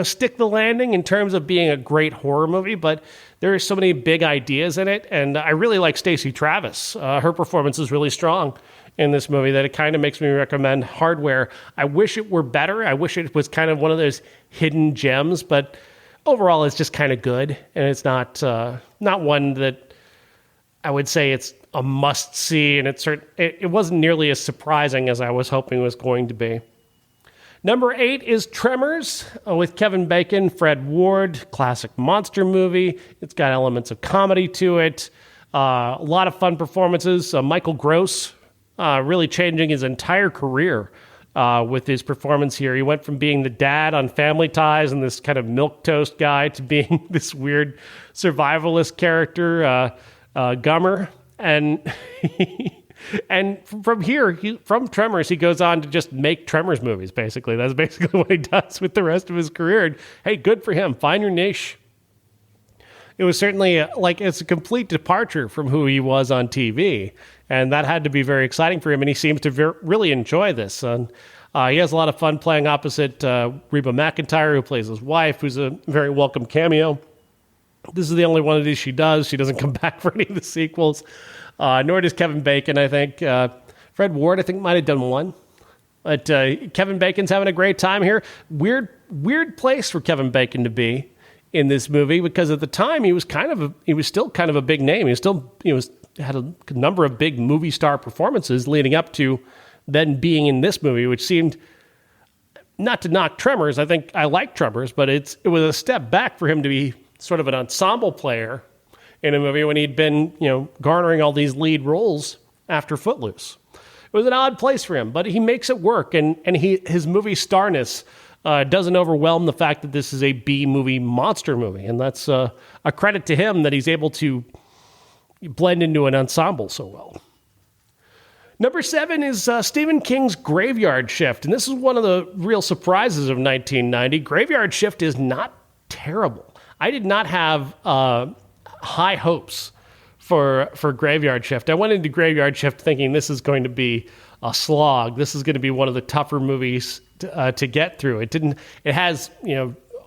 stick the landing in terms of being a great horror movie, but there are so many big ideas in it, and I really like Stacey Travis. Her performance is really strong in this movie that it kind of makes me recommend Hardware. I wish it were better. I wish it was kind of one of those hidden gems, but overall it's just kind of good, and it's not one that I would say it's a must-see, and it wasn't nearly as surprising as I was hoping it was going to be. Number 8 is Tremors with Kevin Bacon, Fred Ward, classic monster movie. It's got elements of comedy to it, a lot of fun performances. Michael Gross really changing his entire career with his performance here. He went from being the dad on Family Ties and this kind of milquetoast guy to being this weird survivalist character, Gummer. And from here, from Tremors, he goes on to just make Tremors movies, basically. That's basically what he does with the rest of his career. And, hey, good for him. Find your niche. It was certainly it's a complete departure from who he was on TV. And that had to be very exciting for him. And he seems to really enjoy this. And he has a lot of fun playing opposite Reba McEntire, who plays his wife, who's a very welcome cameo. This is the only one of these she does. She doesn't come back for any of the sequels. Nor does Kevin Bacon, I think. Fred Ward, I think, might have done one. But Kevin Bacon's having a great time here. Weird place for Kevin Bacon to be in this movie, because at the time he was still kind of a big name. Had a number of big movie star performances leading up to then being in this movie, which seemed, not to knock Tremors. I think I like Tremors, but it was a step back for him to be sort of an ensemble player in a movie when he'd been, garnering all these lead roles after Footloose. It was an odd place for him, but he makes it work, and his movie starness doesn't overwhelm the fact that this is a B-movie monster movie, and that's a credit to him that he's able to blend into an ensemble so well. Number 7 is Stephen King's Graveyard Shift, and this is one of the real surprises of 1990. Graveyard Shift is not terrible. I did not have high hopes for Graveyard Shift. I went into Graveyard Shift thinking this is going to be a slog. This is going to be one of the tougher movies to get through. It has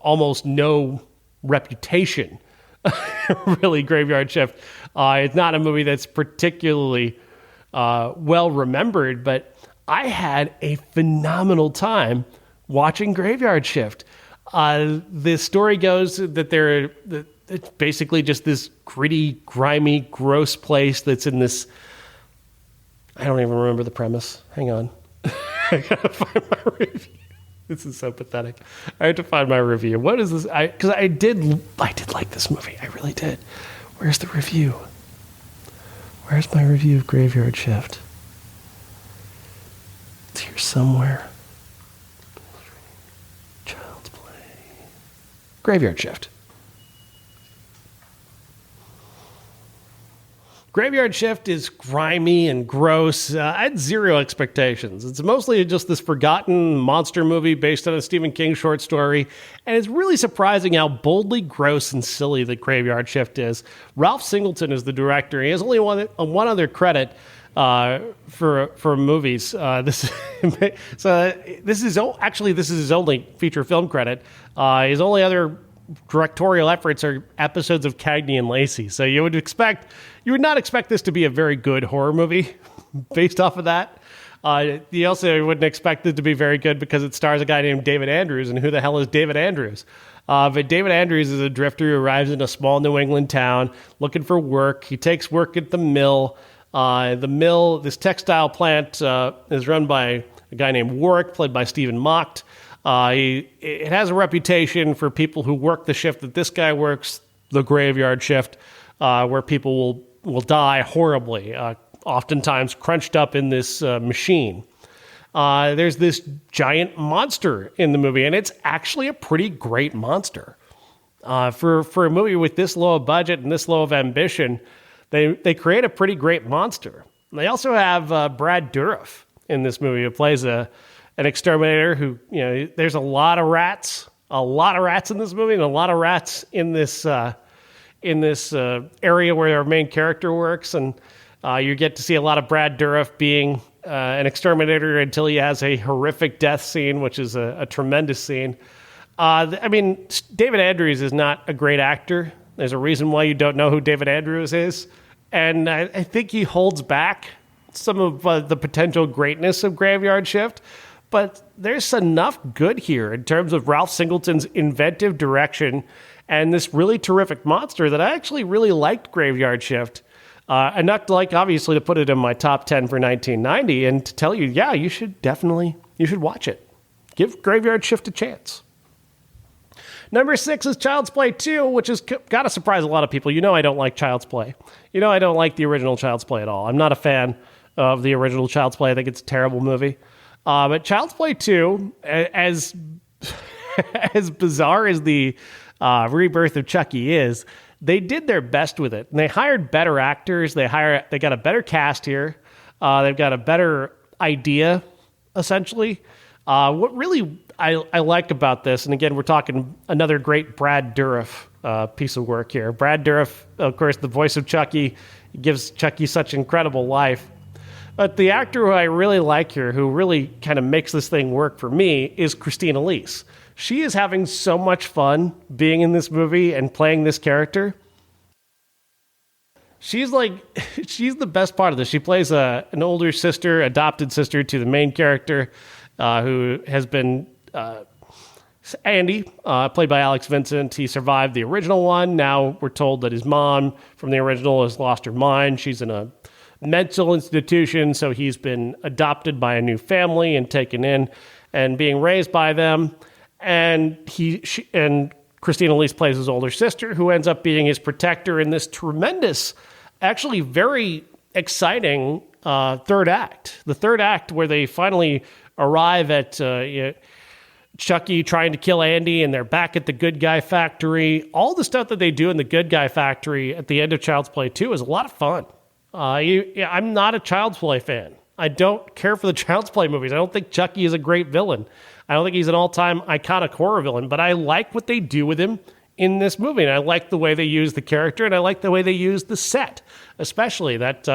almost no reputation. Really, Graveyard Shift. It's not a movie that's particularly well remembered, but I had a phenomenal time watching Graveyard Shift. The story goes that it's basically just this gritty, grimy, gross place that's in this. I don't even remember the premise. Hang on. I gotta find my review. This is so pathetic. I have to find my review. What is this? Because I did like this movie. I really did. Where's the review? Where's my review of Graveyard Shift? It's here somewhere. Child's Play. Graveyard Shift. Graveyard Shift is grimy and gross. I had zero expectations. It's mostly just this forgotten monster movie based on a Stephen King short story, and it's really surprising how boldly gross and silly the Graveyard Shift is. Ralph Singleton is the director. He has only one other credit for movies. This is his only feature film credit. His only other directorial efforts are episodes of Cagney and Lacey. So you would not expect this to be a very good horror movie based off of that. You also wouldn't expect it to be very good because it stars a guy named David Andrews, and who the hell is David Andrews? But David Andrews is a drifter who arrives in a small New England town looking for work. He takes work at the mill. This textile plant is run by a guy named Warwick, played by Stephen Mocht. It has a reputation for people who work the shift that this guy works, the Graveyard Shift, where people will die horribly, oftentimes crunched up in this machine. There's this giant monster in the movie, and it's actually a pretty great monster. For a movie with this low of budget and this low of ambition, they create a pretty great monster. And they also have Brad Dourif in this movie, who plays an exterminator who, there's a lot of rats A lot of rats in this movie, and a lot of rats in this area where our main character works, and you get to see a lot of Brad Dourif being an exterminator until he has a horrific death scene, which is a tremendous scene. David Andrews is not a great actor. There's a reason why you don't know who David Andrews is, and I think he holds back some of the potential greatness of Graveyard Shift. But there's enough good here in terms of Ralph Singleton's inventive direction and this really terrific monster that I actually really liked Graveyard Shift. Enough to obviously to put it in my top 10 for 1990 and to tell you, yeah, you should watch it. Give Graveyard Shift a chance. Number 6 is Child's Play 2, which has got to surprise a lot of people. You know I don't like Child's Play. You know I don't like the original Child's Play at all. I'm not a fan of the original Child's Play. I think it's a terrible movie. But Child's Play 2, as bizarre as the rebirth of Chucky is, they did their best with it. And they hired better actors. They got a better cast here. They've got a better idea, essentially. What really I like about this, and again, we're talking another great Brad Dourif piece of work here. Brad Dourif, of course, the voice of Chucky, gives Chucky such incredible life. But the actor who I really like here, who really kind of makes this thing work for me, is Christine Elise. She is having so much fun being in this movie and playing this character. She's the best part of this. She plays an older sister, adopted sister to the main character, who has been Andy, played by Alex Vincent. He survived the original one. Now we're told that his mom from the original has lost her mind. She's in a mental institution, so he's been adopted by a new family and taken in and being raised by them. And and Christine Elise plays his older sister, who ends up being his protector in this tremendous, actually very exciting third act. The third act where they finally arrive at Chucky trying to kill Andy, and they're back at the Good Guy Factory. All the stuff that they do in the Good Guy Factory at the end of Child's Play 2 is a lot of fun. I'm not a Child's Play fan. I don't care for the Child's Play movies. I don't think Chucky is a great villain. I don't think he's an all-time iconic horror villain, but I like what they do with him in this movie, and I like the way they use the character, and I like the way they use the set, especially. That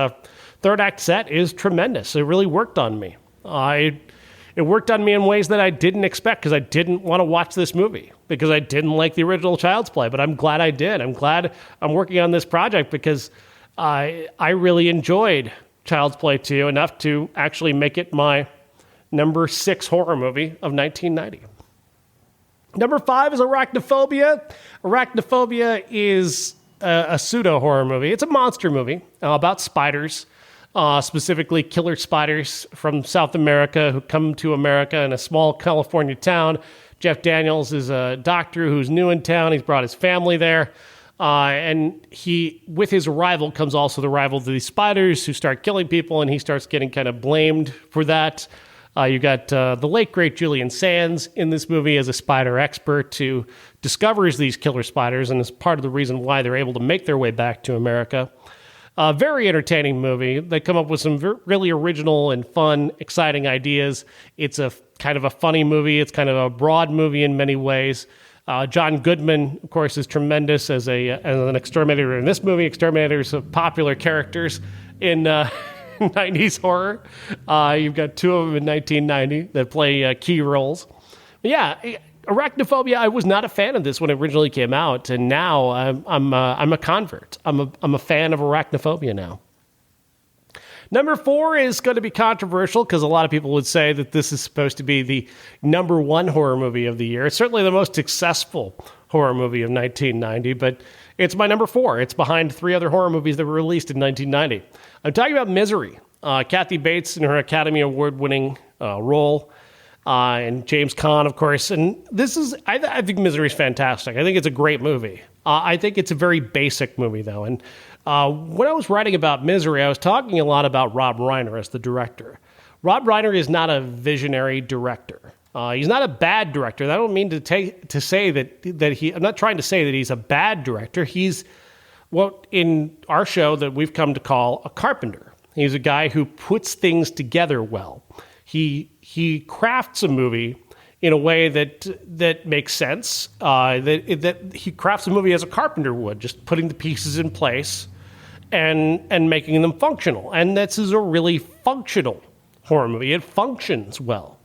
third act set is tremendous. It really worked on me. It worked on me in ways that I didn't expect, because I didn't want to watch this movie, because I didn't like the original Child's Play, but I'm glad I did. I'm glad I'm working on this project, because I really enjoyed Child's Play 2 enough to actually make it my number 6 horror movie of 1990. Number 5 is Arachnophobia. Arachnophobia is a pseudo-horror movie. It's a monster movie about spiders, specifically killer spiders from South America who come to America in a small California town. Jeff Daniels is a doctor who's new in town. He's brought his family there. And with his arrival comes also the arrival of these spiders who start killing people, and he starts getting kind of blamed for that. You got the late, great Julian Sands in this movie as a spider expert who discovers these killer spiders and is part of the reason why they're able to make their way back to America. Very entertaining movie. They come up with some really original and fun, exciting ideas. It's a kind of a funny movie. It's kind of a broad movie in many ways. John Goodman, of course, is tremendous as an exterminator in this movie. Exterminators are popular characters in 90s horror. You've got 2 of them in 1990 that play key roles. But yeah, Arachnophobia, I was not a fan of this when it originally came out, and now I'm a convert. I'm a fan of Arachnophobia now. Number 4 is going to be controversial because a lot of people would say that this is supposed to be the number 1 horror movie of the year. It's certainly the most successful horror movie of 1990, but it's my number 4. It's behind 3 other horror movies that were released in 1990. I'm talking about Misery. Kathy Bates in her Academy Award-winning role, and James Caan, of course. And this is, I think Misery is fantastic. I think it's a great movie. I think it's a very basic movie, though. And when I was writing about Misery, I was talking a lot about Rob Reiner as the director. Rob Reiner is not a visionary director. He's not a bad director. I don't mean to say that he. I'm not trying to say that he's a bad director. He's what in our show that we've come to call a carpenter. He's a guy who puts things together well. He crafts a movie in a way that makes sense. That he crafts a movie as a carpenter would, just putting the pieces in place and making them functional. And this is a really functional horror movie. It functions well.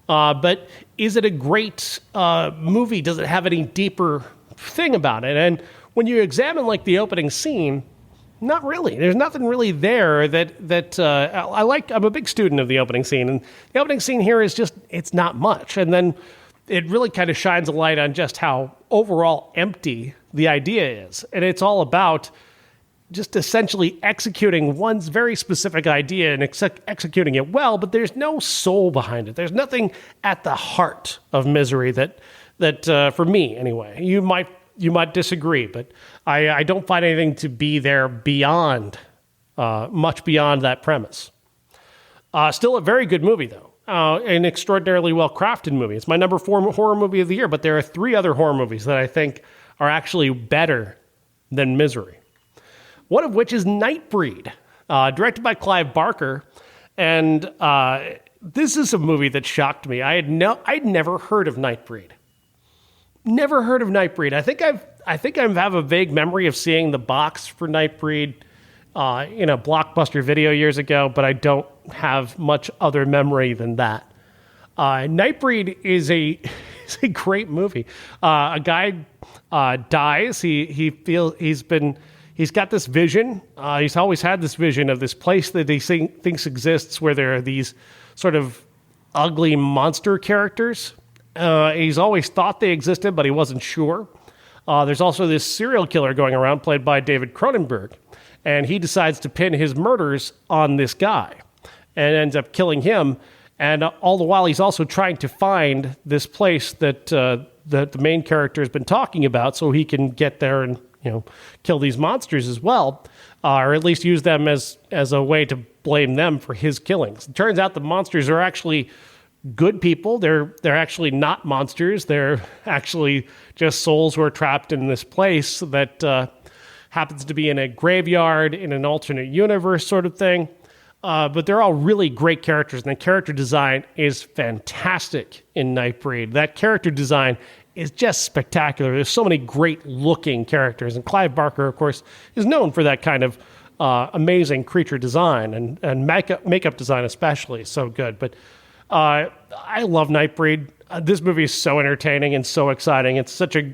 But is it a great movie? Does it have any deeper thing about it? And when you examine like the opening scene, not really. There's nothing really there that I like. I'm a big student of the opening scene, and the opening scene here is just, it's not much. And then it really kind of shines a light on just how overall empty the idea is. And it's all about just essentially executing one's very specific idea and executing it well, but there's no soul behind it. There's nothing at the heart of Misery that for me anyway. You might disagree, but I don't find anything to be there beyond, much beyond that premise. Still a very good movie, though. An extraordinarily well-crafted movie. It's my number 4 horror movie of the year, but there are 3 other horror movies that I think are actually better than Misery. One of which is Nightbreed, directed by Clive Barker. And this is a movie that shocked me. I'd never heard of Nightbreed. Never heard of Nightbreed. I think I have a vague memory of seeing the box for Nightbreed in a Blockbuster video years ago, but I don't have much other memory than that. Nightbreed is a great movie. A guy dies. He's got this vision. He's always had this vision of this place that he thinks exists where there are these sort of ugly monster characters. He's always thought they existed, but he wasn't sure. There's also this serial killer going around played by David Cronenberg, and he decides to pin his murders on this guy and ends up killing him. And all the while, he's also trying to find this place that the main character has been talking about so he can get there and kill these monsters as well, or at least use them as a way to blame them for his killings. It turns out the monsters are actually good people. They're actually not monsters. They're actually just souls who are trapped in this place that happens to be in a graveyard in an alternate universe sort of thing. But they're all really great characters, and the character design is fantastic in Nightbreed. That character design is just spectacular. There's so many great-looking characters, and Clive Barker, of course, is known for that kind of amazing creature design and makeup design especially. So good. But I love Nightbreed. This movie is so entertaining and so exciting. It's such a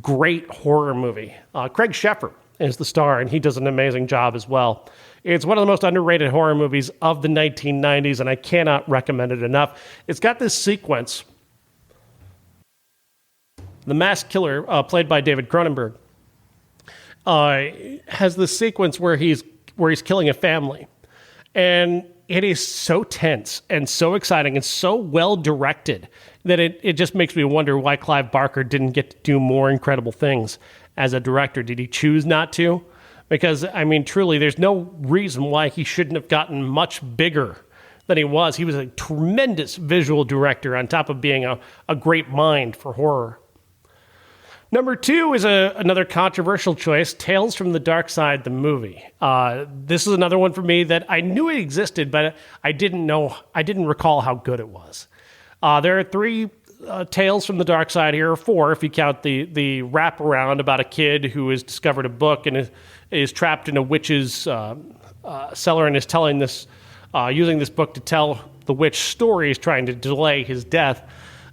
great horror movie. Craig Sheffer is the star, and he does an amazing job as well. It's one of the most underrated horror movies of the 1990s, and I cannot recommend it enough. It's got this sequence. The masked killer, played by David Cronenberg, has this sequence where he's killing a family. And it is so tense and so exciting and so well directed that it just makes me wonder why Clive Barker didn't get to do more incredible things as a director. Did he choose not to? Because, I mean, truly, there's no reason why he shouldn't have gotten much bigger than he was. He was a tremendous visual director on top of being a great mind for horror. Number 2 is another controversial choice, Tales from the Dark Side, the movie. This is another one for me that I knew it existed, but I didn't recall how good it was. There are 3 Tales from the Dark Side here, or 4 if you count the wraparound about a kid who has discovered a book and is trapped in a witch's cellar and is telling this, using this book to tell the witch stories, trying to delay his death.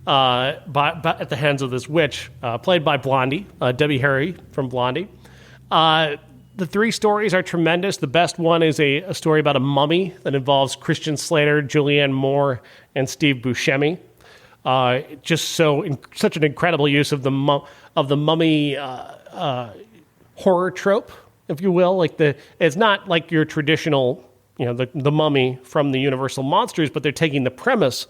At the hands of this witch, played by Blondie, Debbie Harry from Blondie. The 3 stories are tremendous. The best one is a story about a mummy that involves Christian Slater, Julianne Moore, and Steve Buscemi. Such an incredible use of the mummy horror trope, if you will. It's not like your traditional, the mummy from the Universal Monsters, but they're taking the premise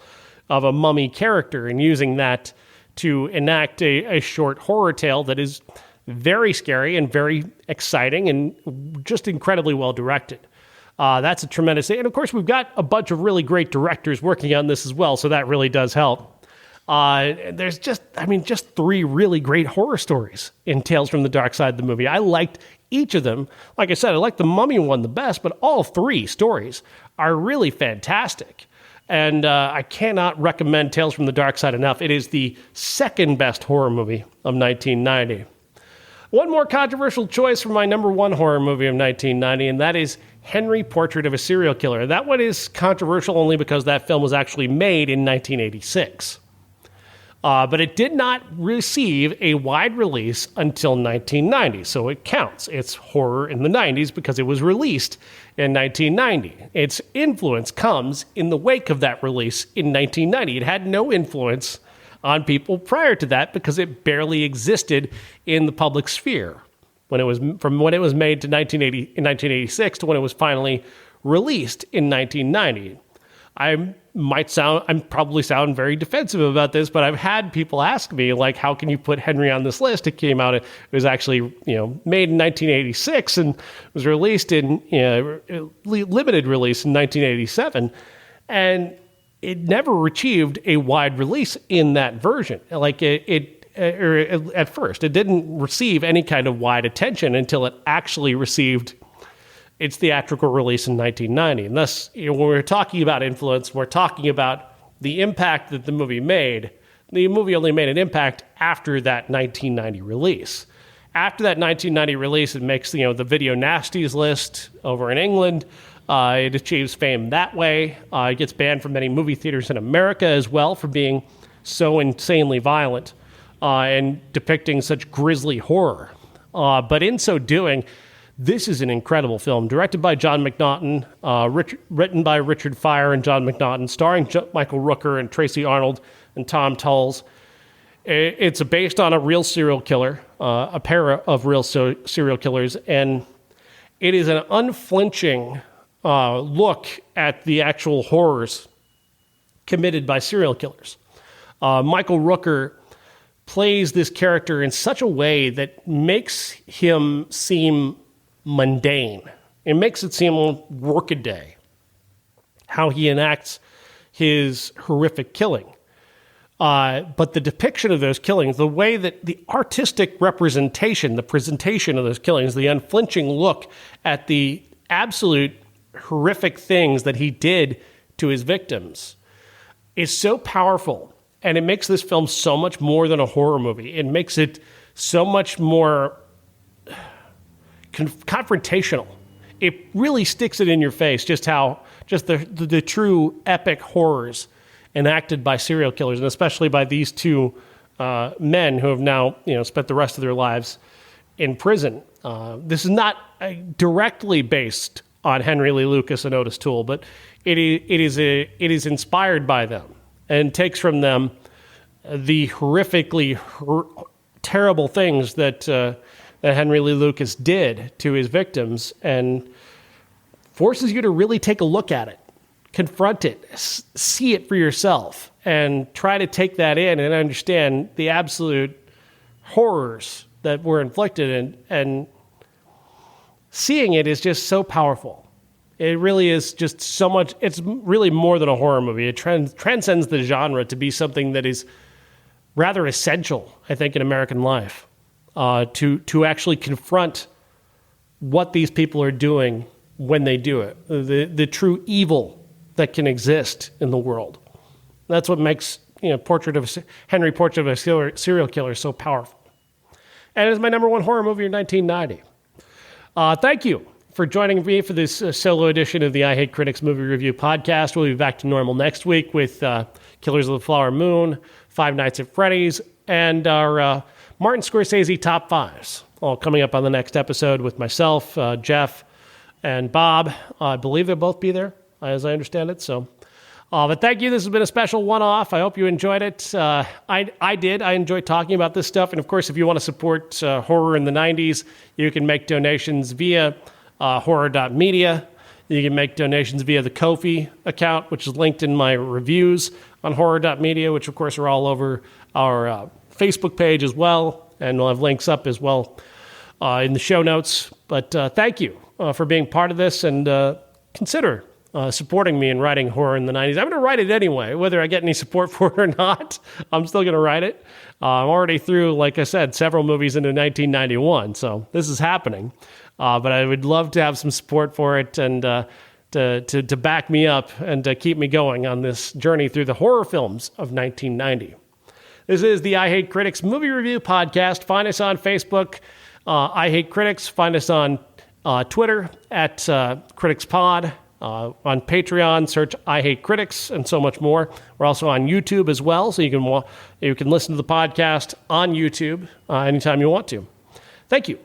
of a mummy character and using that to enact a short horror tale that is very scary and very exciting and just incredibly well directed. That's a tremendous thing. And of course, we've got a bunch of really great directors working on this as well, so that really does help. There's just 3 really great horror stories in Tales from the Dark Side of the movie. I liked each of them. Like I said, I liked the mummy one the best, but all 3 stories are really fantastic. And I cannot recommend Tales from the Dark Side enough. It is the second best horror movie of 1990. One more controversial choice for my number one horror movie of 1990, and that is Henry, Portrait of a Serial Killer. That one is controversial only because that film was actually made in 1986. But it did not receive a wide release until 1990, so it counts. It's horror in the 90s because it was released in 1990. Its influence comes in the wake of that release in 1990. It had no influence on people prior to that because it barely existed in the public sphere when it was from when it was made to 1986 to when it was finally released in 1990. I'm probably sound very defensive about this, but I've had people ask me, like, how can you put Henry on this list? It came out, it was actually, made in 1986 and was released in, limited release in 1987. And it never achieved a wide release in that version. Like at first, it didn't receive any kind of wide attention until it actually received its theatrical release in 1990. And thus, when we're talking about influence, we're talking about the impact that the movie made. The movie only made an impact after that 1990 release. After that 1990 release, it makes the Video Nasties list over in England. It achieves fame that way. It gets banned from many movie theaters in America as well for being so insanely violent and depicting such grisly horror. But in so doing, this is an incredible film, directed by John McNaughton, written by Richard Fire and John McNaughton, starring Michael Rooker and Tracy Arnold and Tom Tulls. It's based on a real serial killer, a pair of real serial killers, and it is an unflinching look at the actual horrors committed by serial killers. Michael Rooker plays this character in such a way that makes him seem mundane. It makes it seem workaday, how he enacts his horrific killing. But the depiction of those killings, the way that the artistic representation, the presentation of those killings, the unflinching look at the absolute horrific things that he did to his victims is so powerful. And it makes this film so much more than a horror movie. It makes it so much more confrontational. It really sticks it in your face just the true epic horrors enacted by serial killers, and especially by these two men who have now spent the rest of their lives in prison. This is not directly based on Henry Lee Lucas and Otis Toole, but it is inspired by them and takes from them the horrifically terrible things that Henry Lee Lucas did to his victims, and forces you to really take a look at it, confront it, see it for yourself, and try to take that in and understand the absolute horrors that were inflicted. And seeing it is just so powerful. It really is just so much. It's really more than a horror movie. It transcends the genre to be something that is rather essential, I think, in American life. To actually confront what these people are doing when they do it, the true evil that can exist in the world. That's what makes Henry, Portrait of a Serial Killer so powerful. And it's my number one horror movie of 1990. Thank you for joining me for this solo edition of the I Hate Critics Movie Review podcast. We'll be back to normal next week with Killers of the Flower Moon, Five Nights at Freddy's, and our Martin Scorsese Top 5s, all coming up on the next episode with myself, Jeff, and Bob. I believe they'll both be there, as I understand it. So, but thank you. This has been a special one-off. I hope you enjoyed it. I did. I enjoyed talking about this stuff. And, of course, if you want to support horror in the 90s, you can make donations via horror.media. You can make donations via the Ko-fi account, which is linked in my reviews on horror.media, which, of course, are all over our Facebook page as well, and we'll have links up as well in the show notes. But thank you for being part of this, and consider supporting me in writing horror in the 90s. I'm going to write it anyway, whether I get any support for it or not. I'm still going to write it. I'm already through, like I said, several movies into 1991, so this is happening. But I would love to have some support for it, and to back me up and to keep me going on this journey through the horror films of 1990. This is the I Hate Critics movie review podcast. Find us on Facebook, I Hate Critics. Find us on Twitter at CriticsPod. On Patreon, search I Hate Critics, and so much more. We're also on YouTube as well, so you can listen to the podcast on YouTube anytime you want to. Thank you.